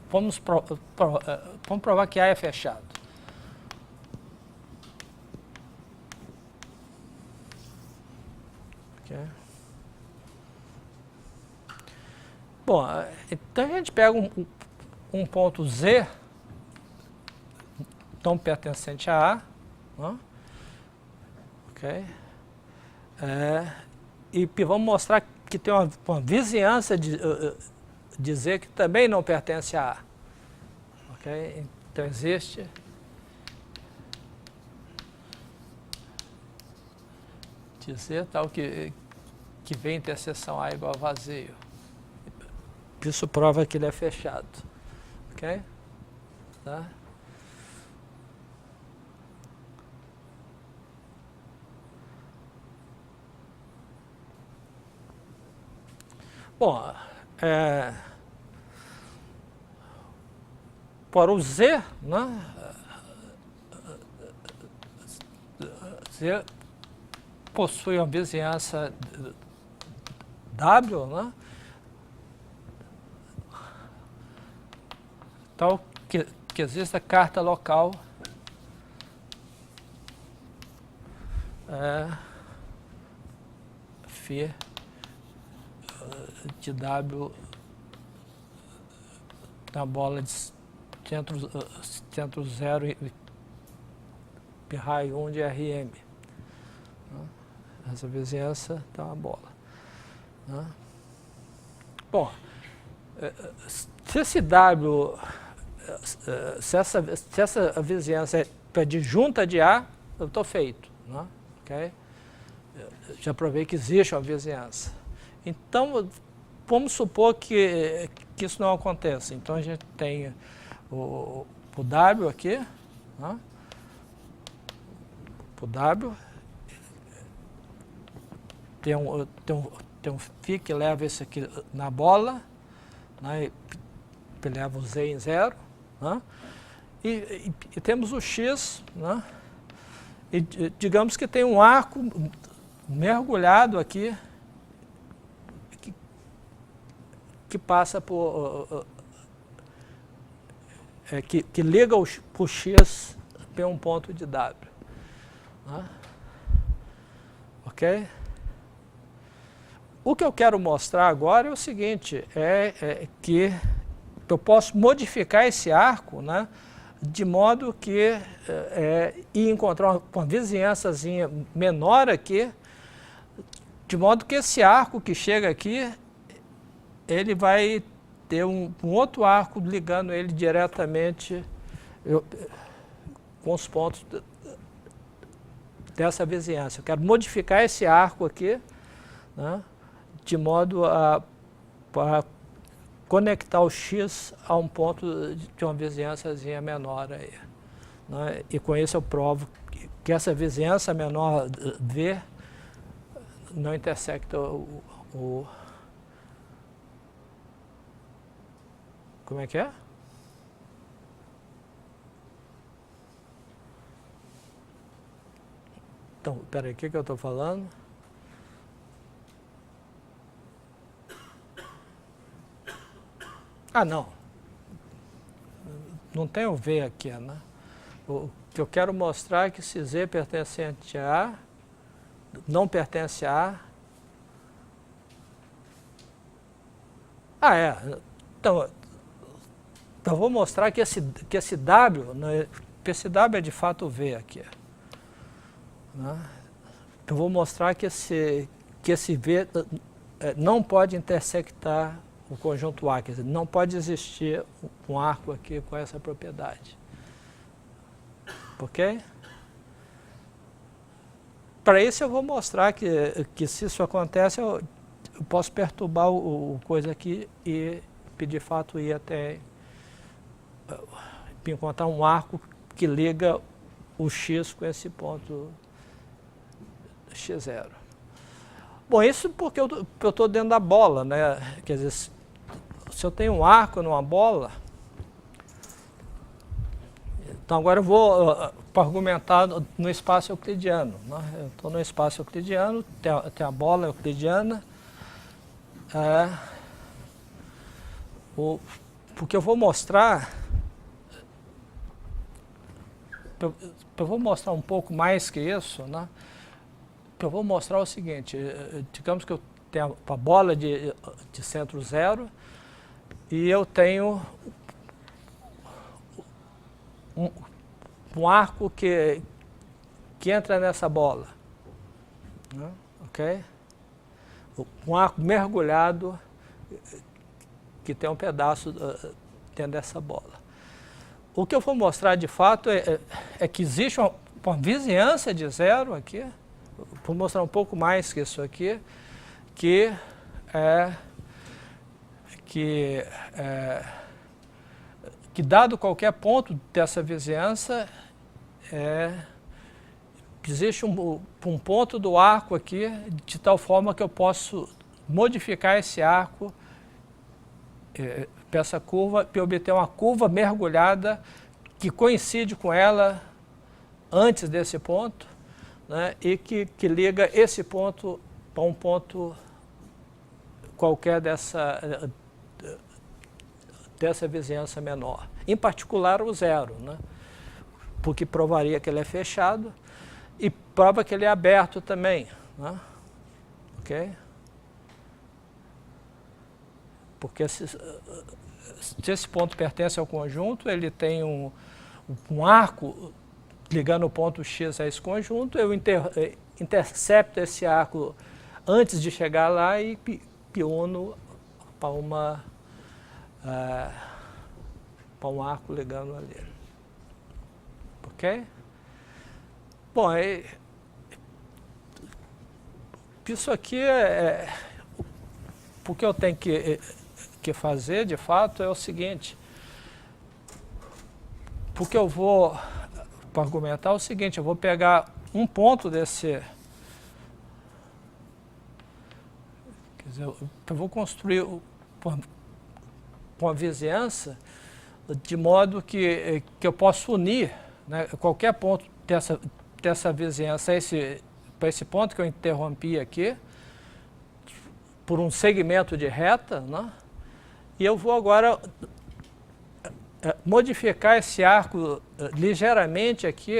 Vamos provar que A é fechado. Okay. Bom, então a gente pega um ponto Z, não pertencente a A, né? Ok? E vamos mostrar que tem uma vizinhança de Z que também não pertence a A. Okay? Então existe de Z tal que vem interseção A igual a vazio. Isso prova que ele é fechado. Ok? Tá? Bom, para o Z, né? Z possui uma vizinhança W, né? Tal que existe a carta local φ de W na bola centro 0 e pi-raio 1 de Rm. Essa vizinhança dá uma bola. Bom, se esse W, se essa vizinhança é disjunta de A, eu estou feito. Okay? Já provei que existe uma vizinhança. Então, vamos supor que isso não aconteça. Então, a gente tem o W aqui, o W, tem um φ que leva esse aqui na bola, que leva o Z em 0, e temos o X, e digamos que tem um arco mergulhado aqui, que passa por, que liga o X para um ponto de W. Ok? O que eu quero mostrar agora é o seguinte, que eu posso modificar esse arco, de modo que ir encontrar uma vizinhançazinha menor aqui, de modo que esse arco que chega aqui, ele vai ter um outro arco ligando ele diretamente com os pontos dessa vizinhança. Eu quero modificar esse arco aqui, de modo a conectar o X a um ponto de uma vizinhançazinha menor aí. E com isso eu provo que essa vizinhança menor V não intersecta o como é que é? Então, espera aí, o que eu estou falando? Ah, não. Não tem o V aqui, O que eu quero mostrar é que se Z pertencente a A, não pertence a A. Então, eu vou mostrar que esse W, esse W é de fato o V aqui. Eu vou mostrar que esse V não pode intersectar o conjunto A, quer dizer, não pode existir um arco aqui com essa propriedade. Ok? Para isso eu vou mostrar que se isso acontece, eu posso perturbar o coisa aqui e de fato ir até encontrar um arco que liga o X com esse ponto X0. Bom, isso porque eu estou dentro da bola, Quer dizer, se eu tenho um arco numa bola, então agora eu vou argumentar no espaço euclidiano. Eu estou no espaço euclidiano, tem a bola euclidiana, porque eu vou mostrar, eu vou mostrar um pouco mais que isso, eu vou mostrar o seguinte, digamos que eu tenho a bola de centro 0 e eu tenho um arco que entra nessa bola, ok? Um arco mergulhado que tem um pedaço dentro dessa bola. O que eu vou mostrar de fato é que existe uma vizinhança de 0 aqui. Vou mostrar um pouco mais que isso aqui, que dado qualquer ponto dessa vizinhança, existe um ponto do arco aqui, de tal forma que eu posso modificar esse arco para essa curva, para obter uma curva mergulhada que coincide com ela antes desse ponto, e que liga esse ponto para um ponto qualquer dessa vizinhança menor. Em particular o 0, porque provaria que ele é fechado e prova que ele é aberto também. Ok? Porque se esse ponto pertence ao conjunto, ele tem um arco ligando o ponto X a esse conjunto, eu intercepto esse arco antes de chegar lá e piono para um arco ligando ali. Ok? Bom, isso aqui o que eu tenho que fazer, de fato, é o seguinte. Porque eu vou argumentar o seguinte, eu vou pegar um ponto desse... Quer dizer, eu vou construir uma vizinhança de modo que eu possa unir, né, qualquer ponto dessa vizinhança para esse ponto que eu interrompi aqui, por um segmento de reta, né, e eu vou agora modificar esse arco ligeiramente aqui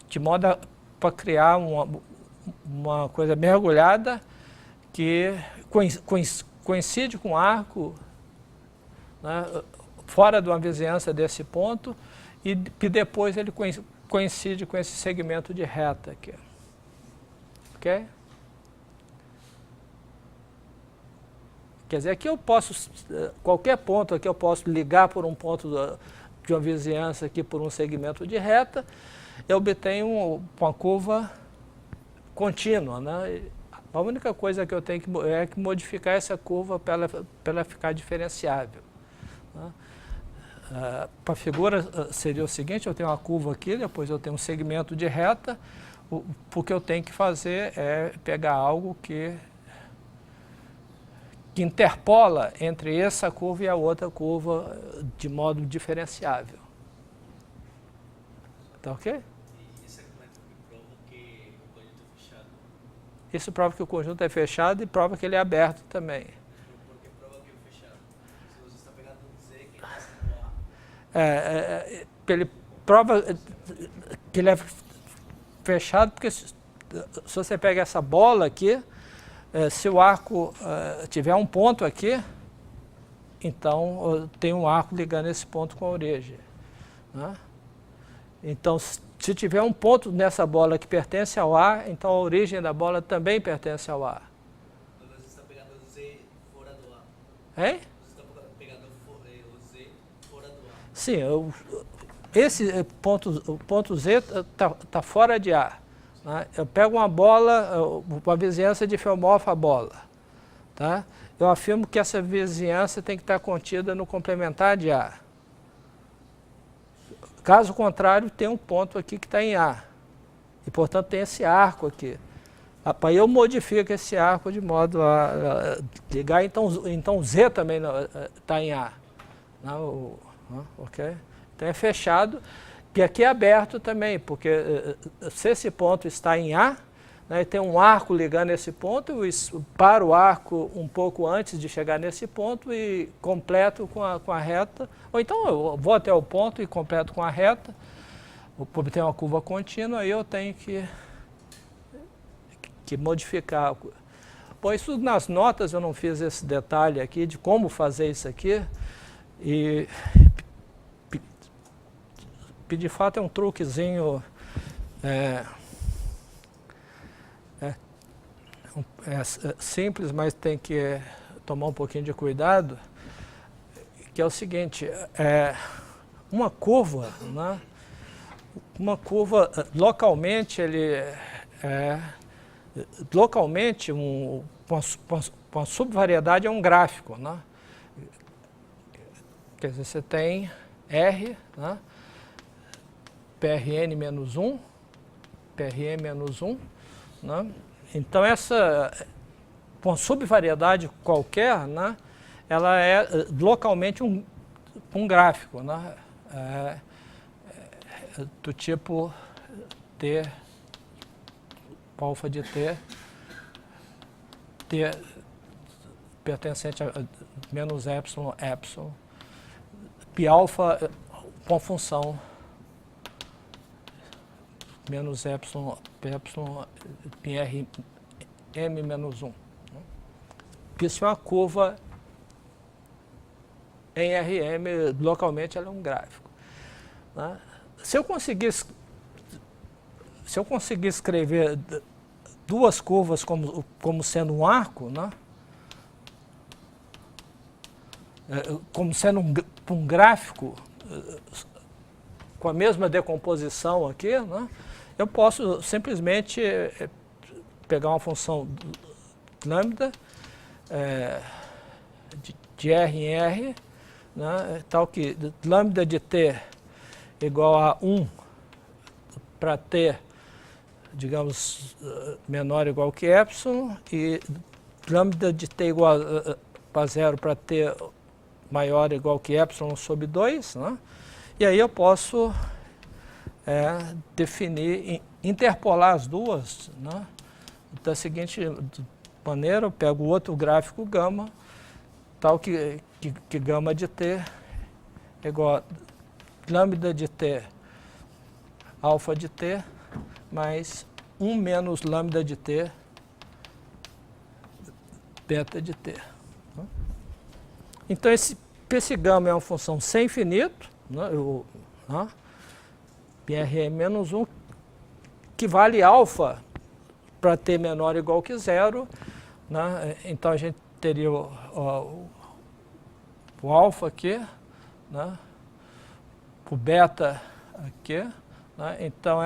de modo para criar uma coisa mergulhada que coincide com o arco, né, fora de uma vizinhança desse ponto e depois ele coincide com esse segmento de reta aqui. Ok? Quer dizer, aqui eu posso, qualquer ponto aqui eu posso ligar por um ponto de uma vizinhança aqui por um segmento de reta, eu obtenho uma curva contínua, né? A única coisa que eu tenho que modificar essa curva para ela ficar diferenciável, né? Para a figura seria o seguinte, eu tenho uma curva aqui, depois eu tenho um segmento de reta, o que eu tenho que fazer é pegar algo que interpola entre essa curva e a outra curva de modo diferenciável. Tá ok? E isso é como é que prova que o conjunto é fechado? Isso prova que o conjunto é fechado e prova que ele é aberto também. Porque prova que é fechado. Se você está pegando um Z que passa no A. Ele prova que ele é fechado porque se você pega essa bola aqui, se o arco tiver um ponto aqui, então tem um arco ligando esse ponto com a origem, né? Então, se tiver um ponto nessa bola que pertence ao A, então a origem da bola também pertence ao A. Então você está pegando o Z fora do A. Hein? Você está pegando o Z fora do A. Sim, esse ponto Z está fora de A. Né? Eu pego uma bola, uma vizinhança difeomorfa a bola. Tá? Eu afirmo que essa vizinhança tem que estar contida no complementar de A. Caso contrário, tem um ponto aqui que está em A. E, portanto, tem esse arco aqui. Aí eu modifico esse arco de modo a ligar, então Z também está em A. Não, ok? Então é fechado. E aqui é aberto também, porque se esse ponto está em A, né, tem um arco ligando esse ponto, eu paro o arco um pouco antes de chegar nesse ponto e completo com a reta. Ou então eu vou até o ponto e completo com a reta, obter uma curva contínua, aí eu tenho que modificar. Bom, isso nas notas eu não fiz esse detalhe aqui de como fazer isso aqui. E de fato é um truquezinho simples, mas tem que tomar um pouquinho de cuidado, que é o seguinte, uma curva, né, localmente, localmente uma subvariedade é um gráfico, né? Quer dizer, você tem R, né, PRN menos 1, PRM menos 1, né? Então, uma subvariedade qualquer, né, ela é localmente um gráfico, né, do tipo T, alfa de T pertencente a menos epsilon, epsilon, pi alfa com função menos epsilon, pi r m menos 1. Isso é uma curva em RM, localmente ela é um gráfico. Né? Se eu conseguir escrever duas curvas como sendo um arco, né? Como sendo um gráfico com a mesma decomposição aqui, né? Eu posso simplesmente pegar uma função lambda de R em R, né? Tal que lambda de t igual a 1 para t, digamos, menor ou igual que epsilon, e lambda de t igual a 0 para t maior ou igual que epsilon sobre 2, né? E aí eu posso definir, interpolar as duas, né? Da seguinte maneira, eu pego o outro gráfico gama, tal que gama de t é igual a lambda de t, alfa de t, mais 1 menos lambda de t, beta de t. Então, esse gama é uma função sem infinito, né, Rm menos 1, que vale alfa para t menor ou igual que 0. Né? Então, a gente teria o alfa aqui, né? O beta aqui. Né? Então,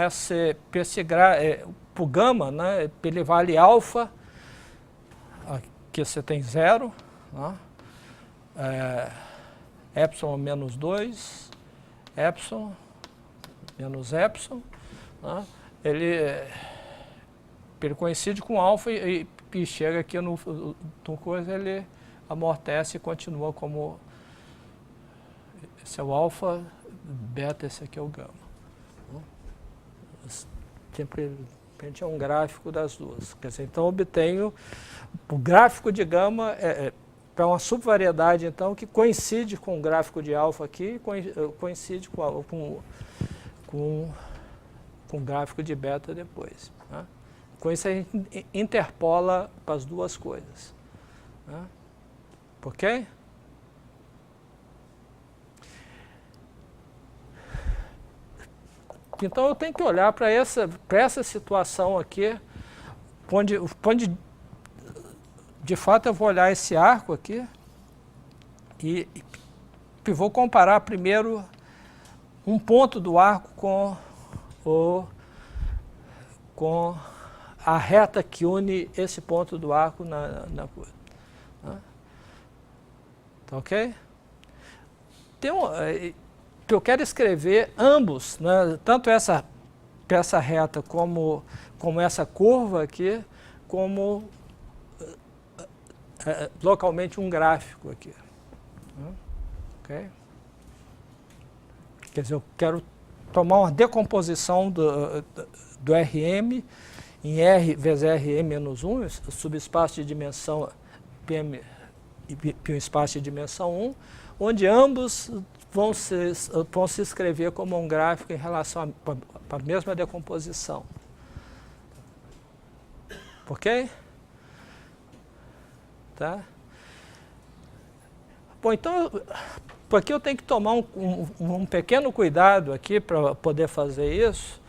o gama, né, ele vale alfa, aqui você tem 0, né? Epsilon menos 2, epsilon menos epsilon, né? Ele coincide com alfa e chega aqui no coisa, ele amortece e continua como esse é o alfa, beta, esse aqui é o gama. Simplesmente é um gráfico das duas. Quer dizer, então, obtenho o gráfico de gama para uma subvariedade, então, que coincide com o gráfico de alfa aqui, coincide com o gráfico de beta depois. Né? Com isso, a gente interpola para as duas coisas. Né? Ok? Então, eu tenho que olhar para essa situação aqui, onde de fato eu vou olhar esse arco aqui e vou comparar primeiro um ponto do arco com a reta que une esse ponto do arco na coisa. Tá ok? Eu quero escrever ambos, né, tanto essa reta como essa curva aqui, como localmente um gráfico aqui. Okay? Quer dizer, eu quero tomar uma decomposição do Rm em R vezes Rm menos 1, subespaço de dimensão Pm e um espaço de dimensão 1, onde ambos vão se escrever como um gráfico em relação à mesma decomposição. Ok? Tá? Bom, então, aqui eu tenho que tomar um pequeno cuidado aqui para poder fazer isso.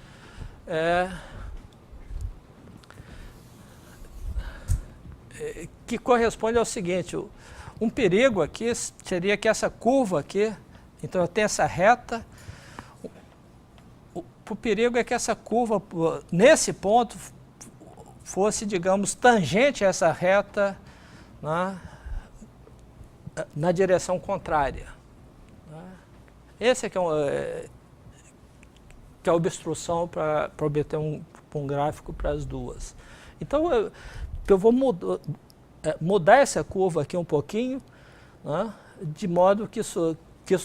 Que corresponde ao seguinte, um perigo aqui seria que essa curva aqui, então eu tenho essa reta, o perigo é que essa curva, nesse ponto, fosse, digamos, tangente a essa reta, né, na direção contrária. Né? Esse é que é a obstrução para obter um gráfico para as duas. Então, eu vou mudar essa curva aqui um pouquinho, né, de modo que isso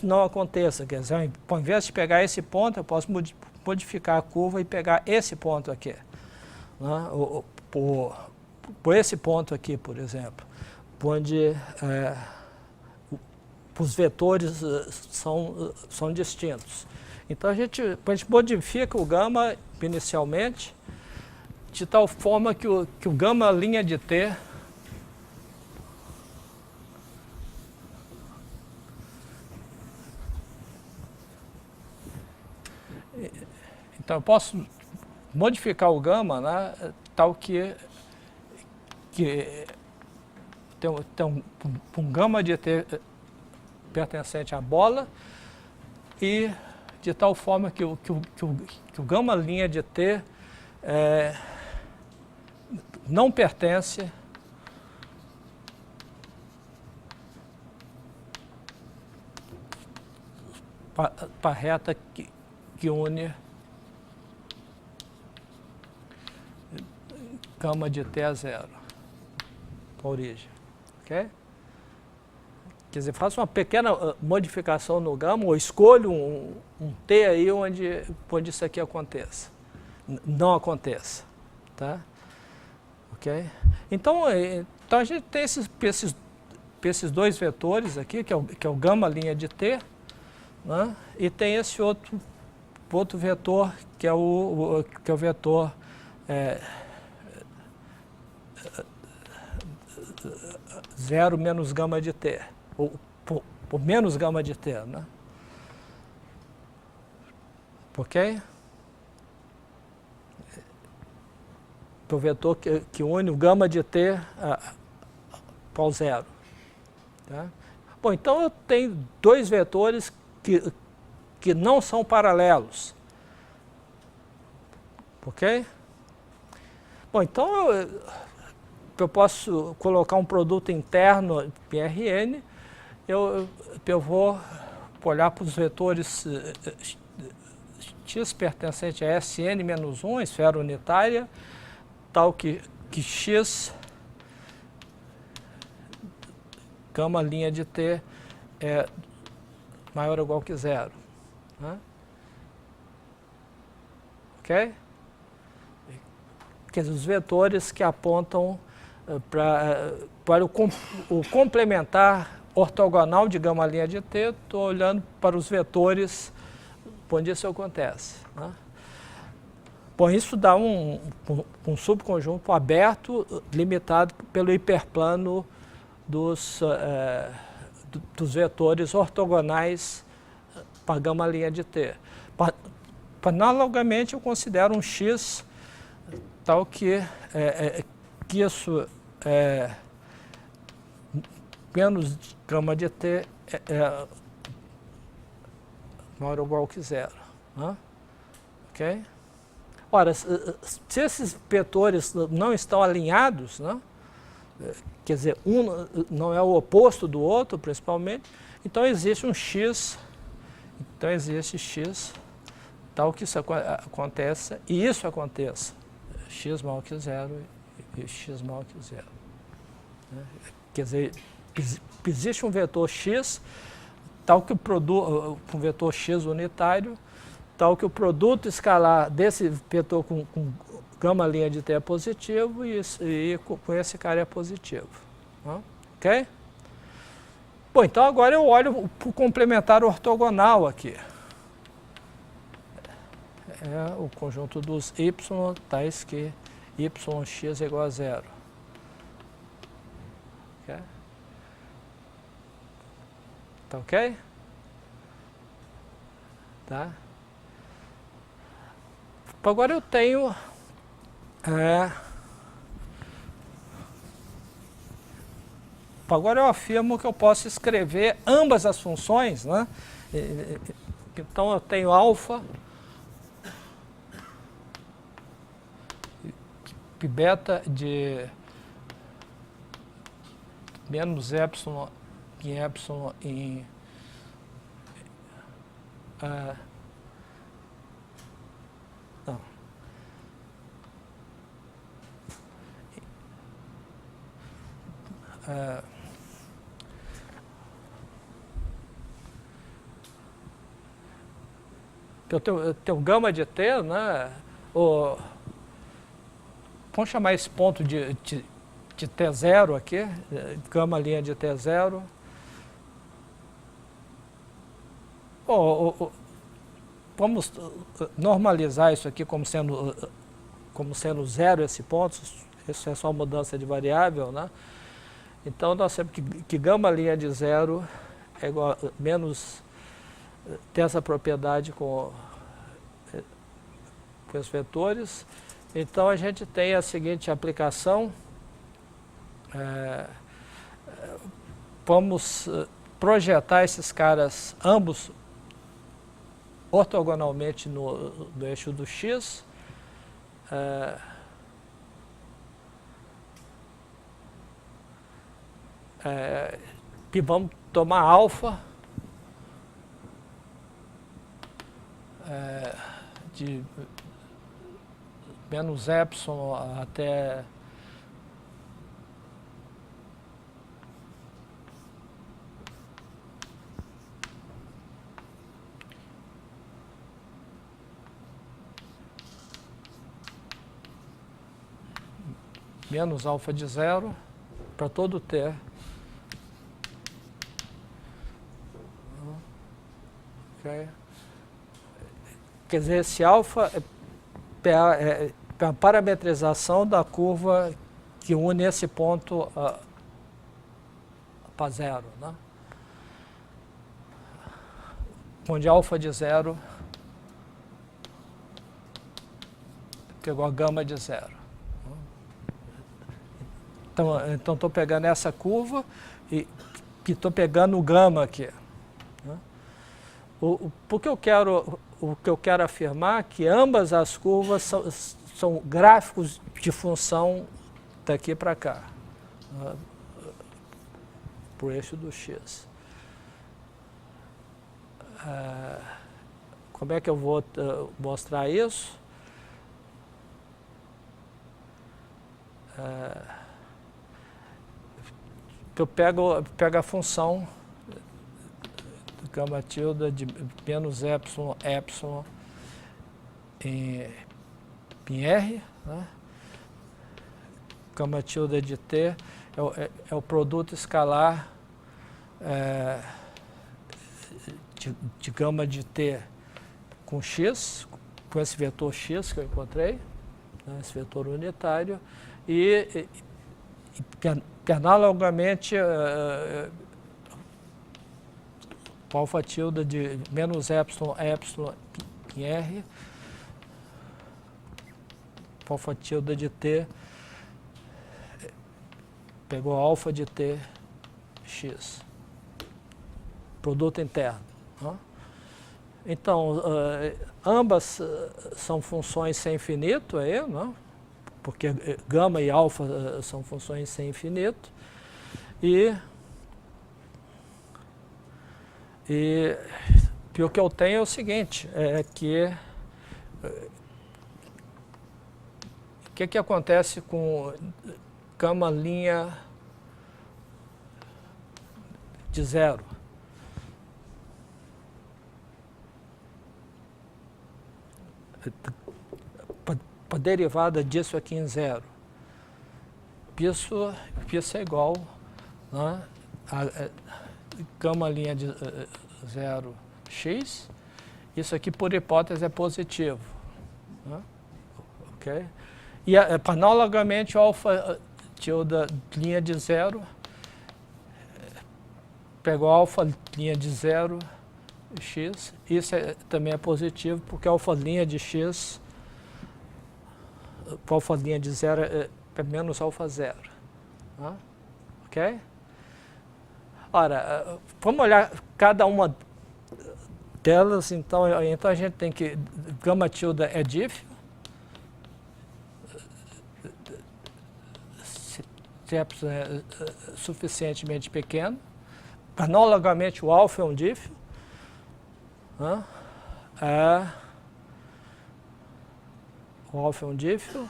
não aconteça. Quer dizer, ao invés de pegar esse ponto, eu posso modificar a curva e pegar esse ponto aqui. Né, por esse ponto aqui, por exemplo, onde os vetores são distintos. Então, a gente modifica o gama inicialmente, de tal forma que o gama linha de t Então eu posso modificar o gama, né, tal que tem um gama de T pertencente à bola e de tal forma que o gama linha de T não pertence para a reta que une gama de T a zero, a origem, ok? Quer dizer, faço uma pequena modificação no gama ou escolho um T aí onde isso aqui aconteça, não aconteça, tá? Ok? Então a gente tem esses dois vetores aqui, que é o gama linha de T, né? E tem esse outro vetor, que é o vetor zero menos gama de T, ou menos gama de T, né? Ok? O vetor que une o gama de T para o zero. Tá? Bom, então eu tenho dois vetores que não são paralelos. Ok? Bom, então eu posso colocar um produto interno Rn, eu vou olhar para os vetores x pertencente a Sn-1, esfera unitária, tal que x, gama linha de T, é maior ou igual que zero. Né? Ok? Quer dizer, os vetores que apontam para o complementar ortogonal de gama linha de T, estou olhando para os vetores onde isso acontece. Né? Bom, isso dá um subconjunto aberto, limitado pelo hiperplano dos vetores ortogonais para gama linha de T. Analogamente, eu considero um X tal que isso menos gama de T maior ou igual que zero. Né? Ok? Ora, se esses vetores não estão alinhados, né? Quer dizer, um não é o oposto do outro, principalmente, então existe um X, tal que isso aconteça, e isso aconteça, x maior que zero e x maior que zero. Né? Quer dizer, existe um vetor x, tal que um vetor x unitário, tal que o produto escalar desse vetor com gama linha de T é positivo e com esse cara é positivo. Né? Ok? Bom, então agora eu olho para o complementar ortogonal aqui. É o conjunto dos y tais que yx é igual a zero. Okay? Tá ok? Tá? Agora eu tenho agora eu afirmo que eu posso escrever ambas as funções, né? Então eu tenho alfa e beta de menos epsilon em epsilon em eu tenho gama de T, né? Vamos chamar esse ponto de T0 aqui, gama linha de T0. Vamos normalizar isso aqui como sendo zero esse ponto, isso é só mudança de variável, né? Então nós temos que gama linha de zero é igual a menos, tem essa propriedade com com esses vetores. Então a gente tem a seguinte aplicação. Vamos projetar esses caras ambos ortogonalmente no eixo do X. E vamos tomar alfa de menos epsilon até menos alfa de 0 para todo t. Okay. Quer dizer, esse alfa é a parametrização da curva que une esse ponto para 0, né? Onde alfa de 0 é igual a gama de 0. Então estou pegando essa curva e estou pegando o gama aqui. Né? O que eu quero afirmar é que ambas as curvas são gráficos de função daqui para cá, por eixo do X. Como é que eu vou mostrar isso? Eu pego a função gama tilde de menos epsilon em R, né? Gama tilde de T é o produto escalar de gama de T com X, com esse vetor X que eu encontrei, né? Esse vetor unitário, e analogamente alfa tilde de menos epsilon em R, alfa tilde de T, pegou alfa de T X, produto interno. Né? Então, ambas são funções sem infinito, né? Porque gama e alfa são funções sem infinito. E o que eu tenho é o seguinte, o que acontece com gama linha de 0? A derivada disso aqui em 0. Isso é igual, né, a gama linha de 0 x. Isso aqui, por hipótese, é positivo. Né? Okay? E analogamente, o alfa tilde linha de 0 pegou alfa linha de 0 x. Isso também é positivo, porque alfa linha de x, alfa linha de 0 é menos alfa 0. Né? Ok? Ora, vamos olhar cada uma delas. Então a gente tem que gama tilde é diff, se epsilon é suficientemente pequeno. Analogamente, o alfa é um diff. Né? O alfa é um diff.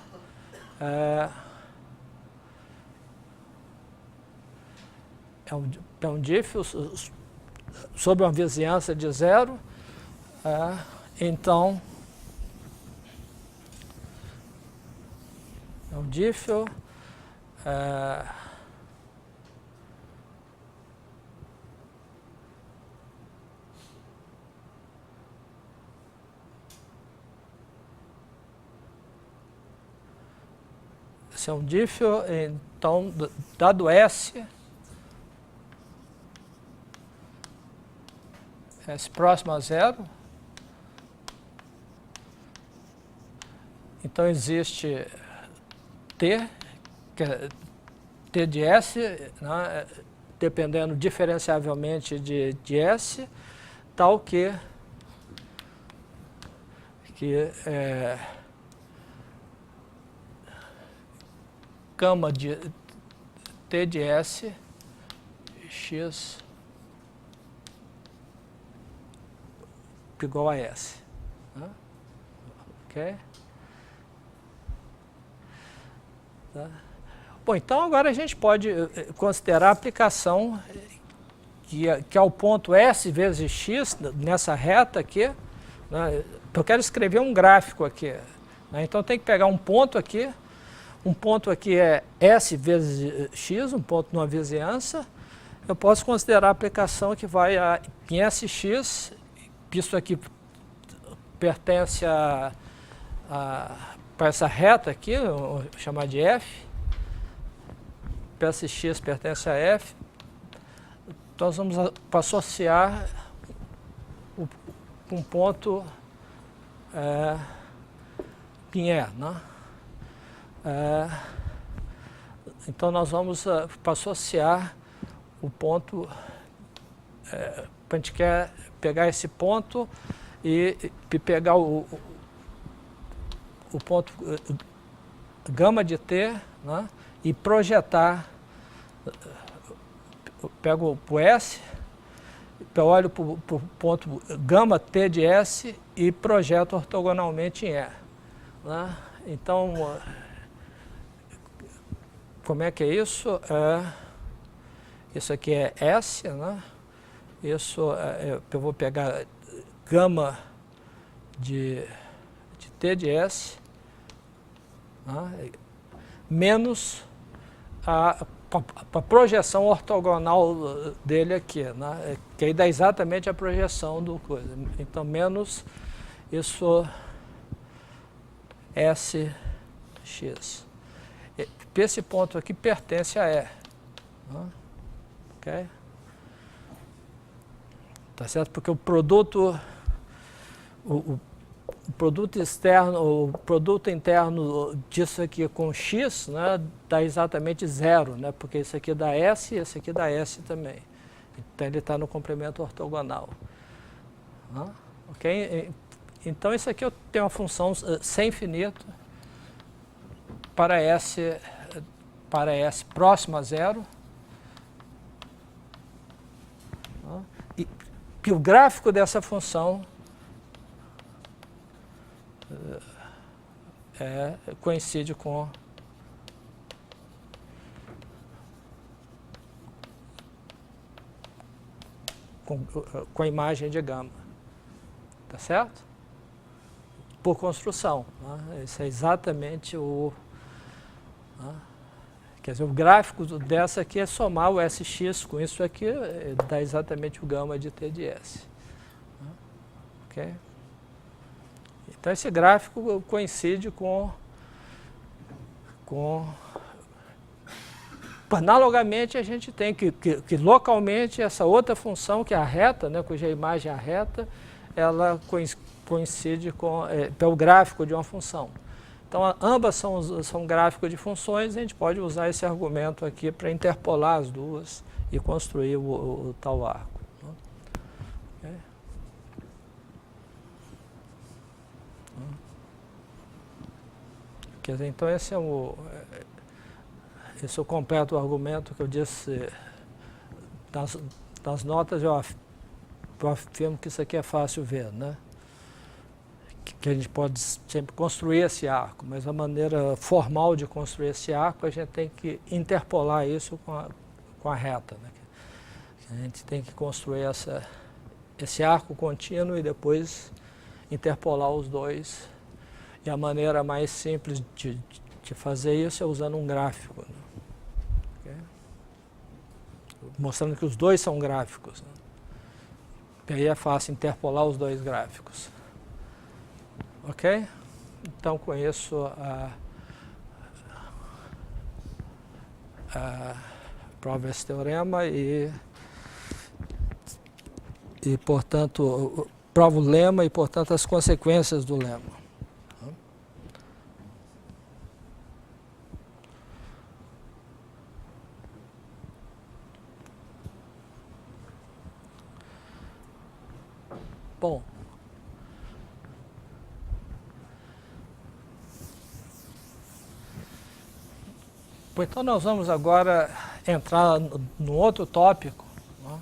É um diff sobre uma vizinhança de 0. Então, é um diff. Se é um diff, então, dado S próximo a 0, Então existe T, que é T de S, né, dependendo diferenciavelmente de S, tal que gama de T de S x igual a S. Né? Ok? Tá. Bom, então agora a gente pode considerar a aplicação que é o ponto S vezes X nessa reta aqui. Né? Eu quero escrever um gráfico aqui. Né? Então tem que pegar um ponto aqui é S vezes X, um ponto numa vizinhança. Eu posso considerar a aplicação que vai em SX, isso aqui pertence para essa reta aqui, vou chamar de F, PSX pertence a F, então nós vamos associar um ponto em E, né? Então nós vamos associar o ponto, a gente quer pegar esse ponto e pegar o ponto gama de T, né, e projetar, eu pego o S, eu olho para o ponto gama T de S e projeto ortogonalmente em E. Né? Então, como é que é isso? Isso aqui é S, né? Isso eu vou pegar gama de T de S, né? Menos a projeção ortogonal dele aqui, né? Que aí dá exatamente a projeção do coisa. Então, menos isso SX. Esse ponto aqui pertence a E. Né? Ok? Tá certo? Porque o produto externo, o produto interno disso aqui com X, né, dá exatamente zero, né? Porque isso aqui dá S e esse aqui dá S também. Então ele está no complemento ortogonal. Né? Ok? Então isso aqui eu tenho uma função sem infinito para S próximo a zero. E o gráfico dessa função coincide com a imagem de gama. Tá certo? Por construção. Né? Esse é exatamente o... Né? Quer dizer, o gráfico dessa aqui é somar o SX com isso aqui, dá exatamente o gama de T de S. Ok? Então, esse gráfico coincide com analogamente, a gente tem que localmente essa outra função, que é a reta, né, cuja imagem é a reta, ela coincide pelo gráfico de uma função. Então, ambas são gráficos de funções, a gente pode usar esse argumento aqui para interpolar as duas e construir o tal arco. Né? Okay? Quer dizer, então esse é o completo argumento que eu disse. Das notas eu afirmo que isso aqui é fácil ver, né? Que a gente pode sempre construir esse arco, mas a maneira formal de construir esse arco, a gente tem que interpolar isso com a reta. Né? A gente tem que construir esse arco contínuo e depois interpolar os dois. E a maneira mais simples de fazer isso é usando um gráfico. Né? Okay? Mostrando que os dois são gráficos. Né? E aí é fácil interpolar os dois gráficos. Ok? Então, com isso, prova esse teorema e, portanto, prova o lema e, portanto, as consequências do lema. Bom, então nós vamos agora entrar no outro tópico, né?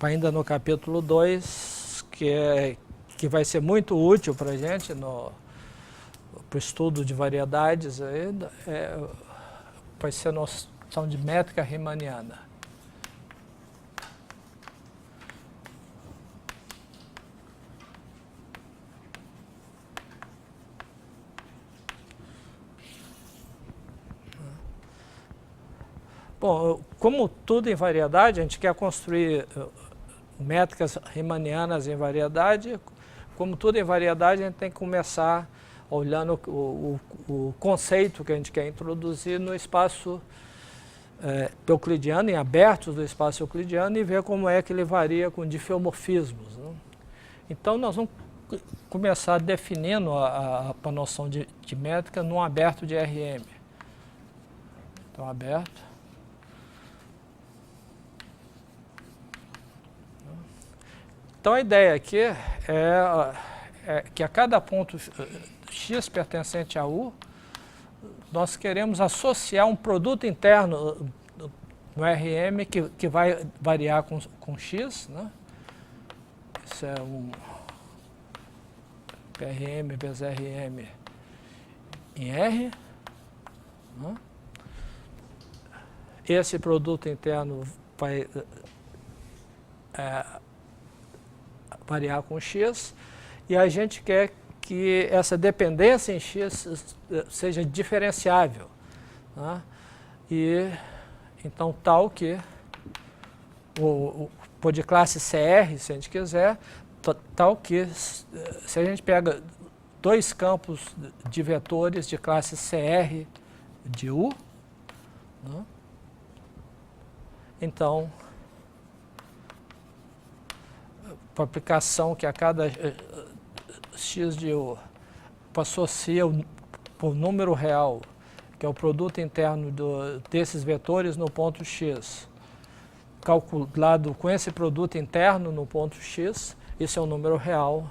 Ainda no capítulo 2, que vai ser muito útil para a gente para o estudo de variedades, vai ser a noção de métrica riemanniana. Bom, como tudo em variedade, a gente quer construir métricas riemannianas em variedade. Como tudo em variedade, a gente tem que começar olhando o conceito que a gente quer introduzir no espaço euclidiano, em abertos do espaço euclidiano, e ver como é que ele varia com diffeomorfismos, né? Então, nós vamos começar definindo a noção de métrica num aberto de RM. Então, aberto. Então, a ideia aqui é que a cada ponto x pertencente a U, nós queremos associar um produto interno no RM que vai variar com x, né? Isso é um PRM vezes RM em R, né? Esse produto interno vai variar com x, e a gente quer que essa dependência em x seja diferenciável, né? E então tal que por de classe CR, se a gente quiser, tal que se a gente pega dois campos de vetores de classe CR de U, né? Então para aplicação que a cada x de U associa o número real, que é o produto interno desses vetores no ponto x, calculado com esse produto interno no ponto x, isso é um número real,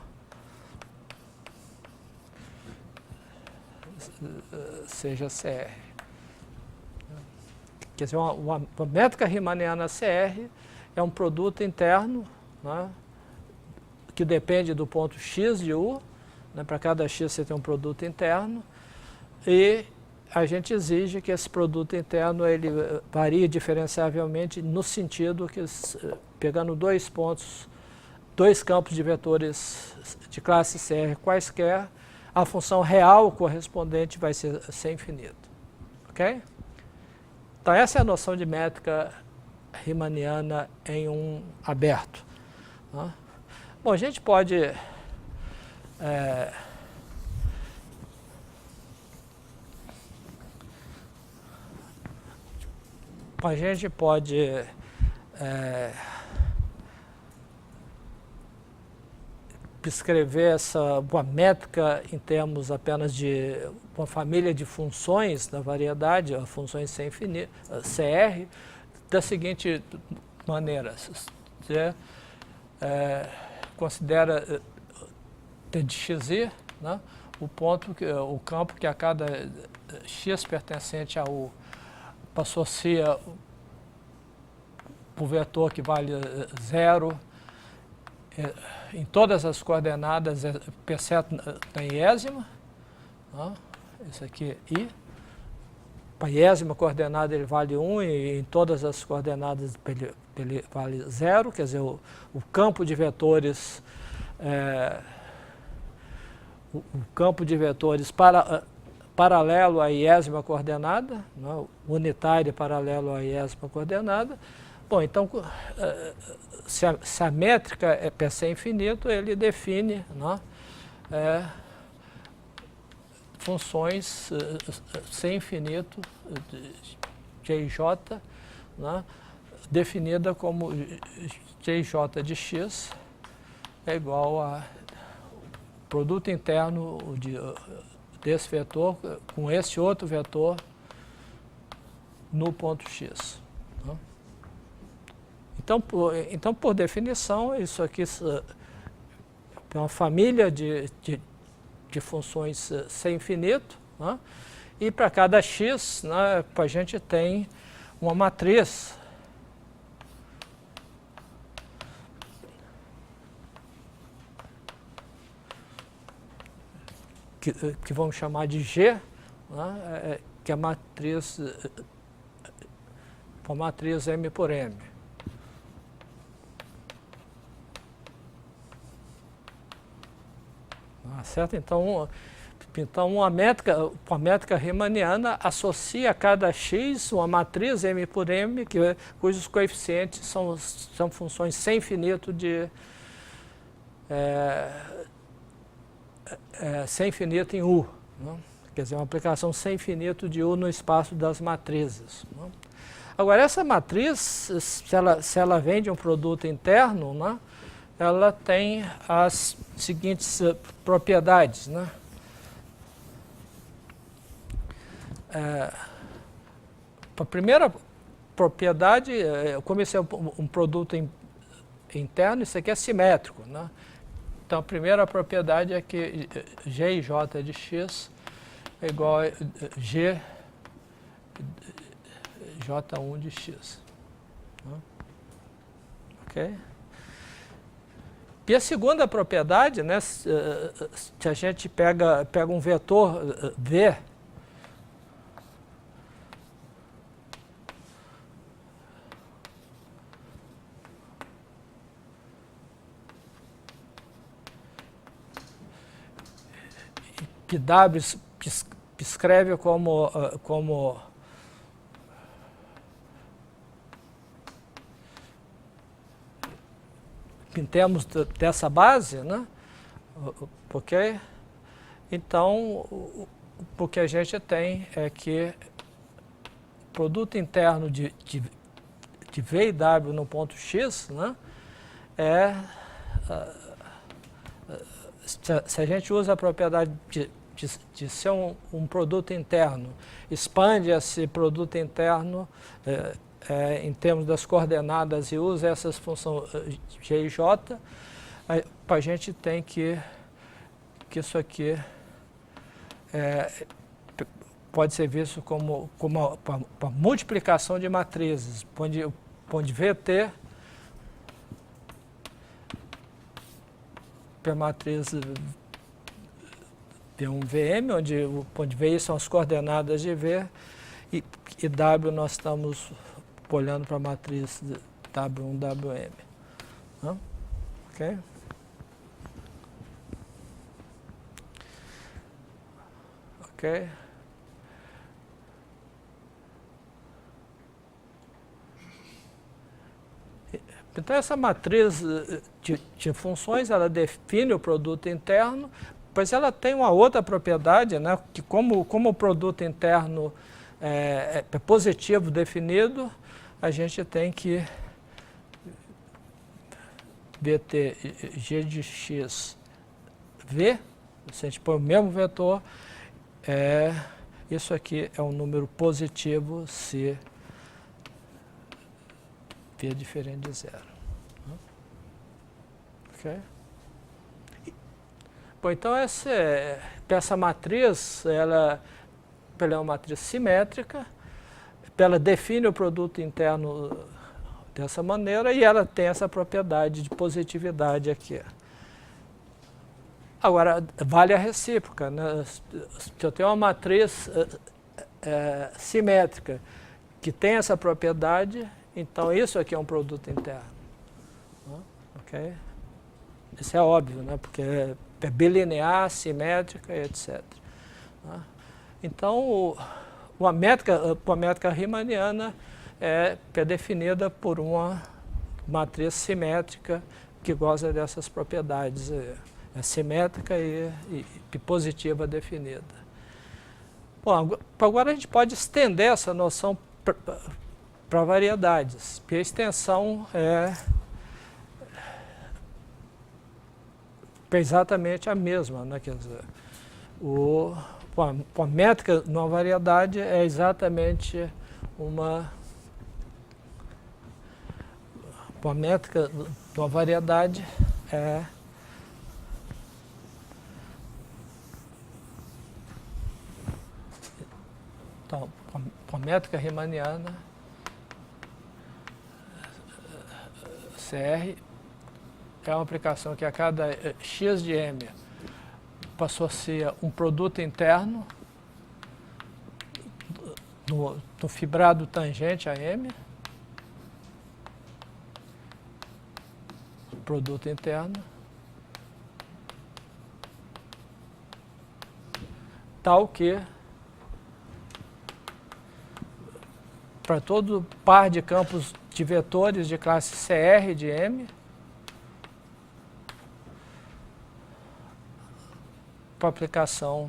seja CR. Quer dizer, uma métrica riemanniana CR é um produto interno, né, que depende do ponto x de U, né, para cada x você tem um produto interno, e a gente exige que esse produto interno ele varie diferenciavelmente no sentido que, pegando dois campos de vetores de classe CR quaisquer, a função real correspondente vai ser infinito. Ok? Então essa é a noção de métrica riemanniana em um aberto, né? Bom, a gente pode escrever uma métrica em termos apenas de uma família de funções da variedade, as funções sem infinito, CR, da seguinte maneira. Você considera T de xi, né, o campo que a cada x pertencente a U associa o vetor que vale 0 em todas as coordenadas, exceto na iésima, né? Isso aqui é I. Para a iésima coordenada ele vale 1 e em todas as coordenadas ele vale 0, quer dizer, o campo de vetores paralelo à iésima coordenada, né, unitário paralelo à iésima coordenada. Bom, então, se a métrica é PC infinito, ele define, né, funções sem infinito, Jj, né, definida como Jj de x é igual a produto interno desse vetor com esse outro vetor no ponto x, né? Então, por definição, isso aqui é uma família de funções sem infinito, né? E para cada x, né, a gente tem uma matriz que vamos chamar de G, né, que é a matriz M por M. Certo? Então a métrica riemanniana associa a cada x uma matriz M por M, cujos coeficientes são funções sem infinito sem infinito em U. Né? Quer dizer, uma aplicação sem infinito de U no espaço das matrizes. Né? Agora, essa matriz, se ela vem de um produto interno, né, ela tem as seguintes propriedades. Né? A primeira propriedade, como esse é um produto interno, isso aqui é simétrico. Né? Então, a primeira propriedade é que G e J de x é igual a G J1 de x. Ok? E a segunda propriedade, né, se a gente pega um vetor V, que W escreve como em termos dessa base, né? Ok? Então, o que a gente tem é que o produto interno de V e W no ponto X, né, se a gente usa a propriedade de ser um produto interno, expande esse produto interno em termos das coordenadas e usa essas funções G e J, a gente tem que isso aqui pode ser visto como uma multiplicação de matrizes, onde VT a matriz V1, onde V são as coordenadas de V, e W nós estamos olhando para a matriz W1, WM. Né? Ok? Ok? Então, essa matriz de funções, ela define o produto interno, pois ela tem uma outra propriedade, né, que como o produto interno é positivo definido, a gente tem que VT G de x V, se a gente põe o mesmo vetor, isso aqui é um número positivo se V é diferente de zero. Ok? Bom, então essa matriz, ela é uma matriz simétrica, ela define o produto interno dessa maneira e ela tem essa propriedade de positividade aqui. Agora, vale a recíproca, né? Se eu tenho uma matriz simétrica que tem essa propriedade, então isso aqui é um produto interno. Ok? Isso é óbvio, né? Porque é bilinear, simétrica, etc. Então, uma métrica riemanniana é definida por uma matriz simétrica que goza dessas propriedades. É simétrica e positiva definida. Bom, agora a gente pode estender essa noção para variedades, porque a extensão é exatamente a mesma, né? Quer dizer, a métrica numa variedade é exatamente uma a métrica de uma variedade é então, a métrica riemanniana CR é uma aplicação que a cada x de m passou a ser um produto interno do fibrado tangente a m, produto interno, tal que para todo par de campos de vetores de classe CR de M, para aplicação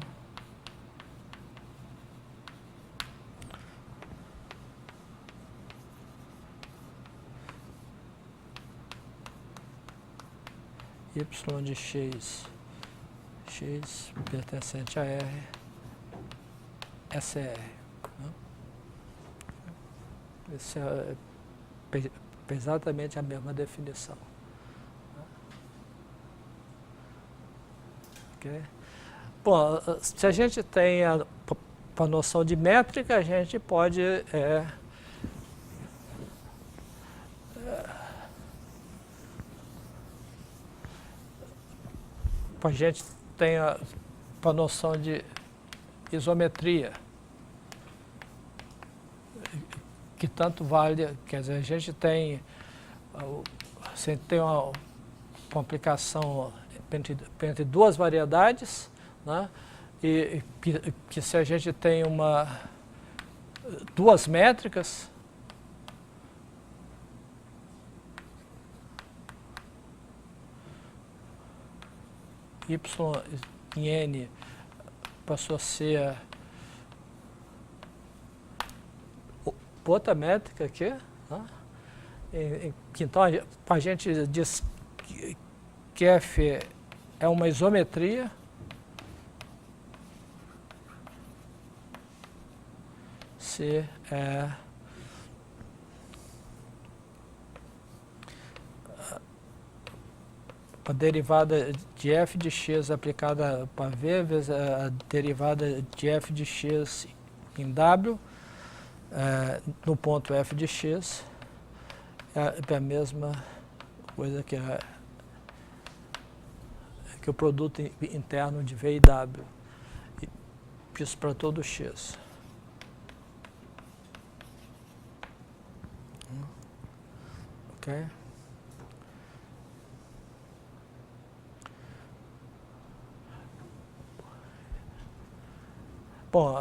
y de x pertencente a R, SR. Né? Isso é exatamente a mesma definição. Okay? Bom, se a gente tem a noção de métrica, a gente pode a gente tem a noção de isometria, que tanto vale, quer dizer, a gente tem uma aplicação entre duas variedades, né? E que se a gente tem duas métricas, y em n passou a ser outra métrica aqui, né? Então a gente diz que F é uma isometria se a derivada de f de x aplicada para v vezes a derivada de f de x em w no ponto f de x é a mesma coisa que o produto interno de v e w. Isso para todo x. Ok? Bom,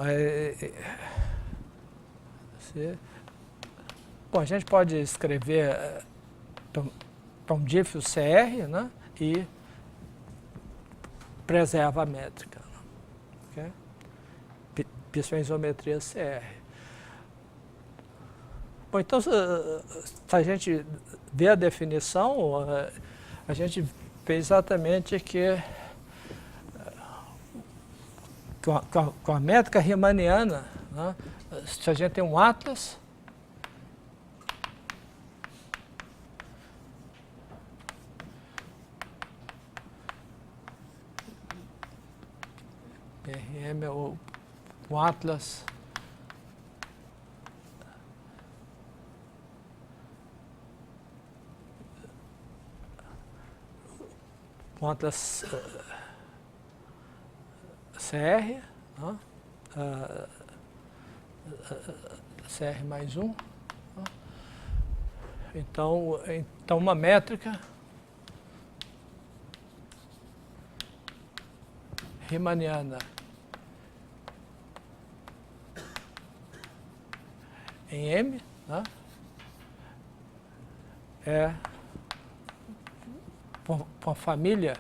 a gente pode escrever para um diff o CR, né? E preserva a métrica. Okay? Isso é isometria CR. Bom, então, se a gente vê a definição, a gente vê exatamente que com a métrica riemanniana, né, se a gente tem um atlas, PRM é o atlas CR, né? CR mais 1. Né? Então, uma métrica riemanniana em M, né? É uma família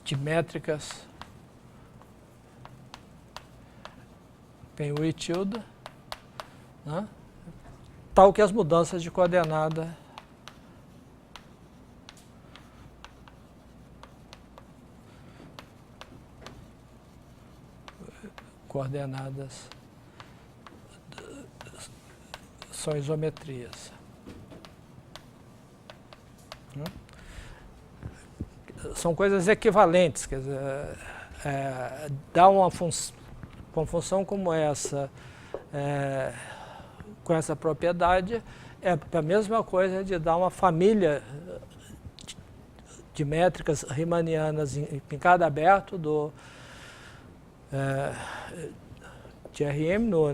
de métricas bem U e tilde, né? Tal que as mudanças de coordenada coordenadas são isometrias. São coisas equivalentes, quer dizer, dá uma função como essa, com essa propriedade, é a mesma coisa de dar uma família de métricas riemannianas em cada aberto de RM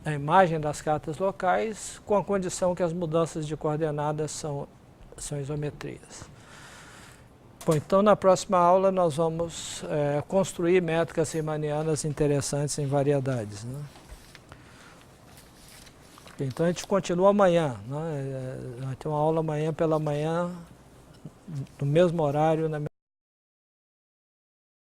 na imagem das cartas locais, com a condição que as mudanças de coordenadas são isometrias. Bom, então na próxima aula nós vamos construir métricas riemannianas interessantes em variedades, né? Então a gente continua amanhã, né? Vai ter uma aula amanhã pela manhã, no mesmo horário, na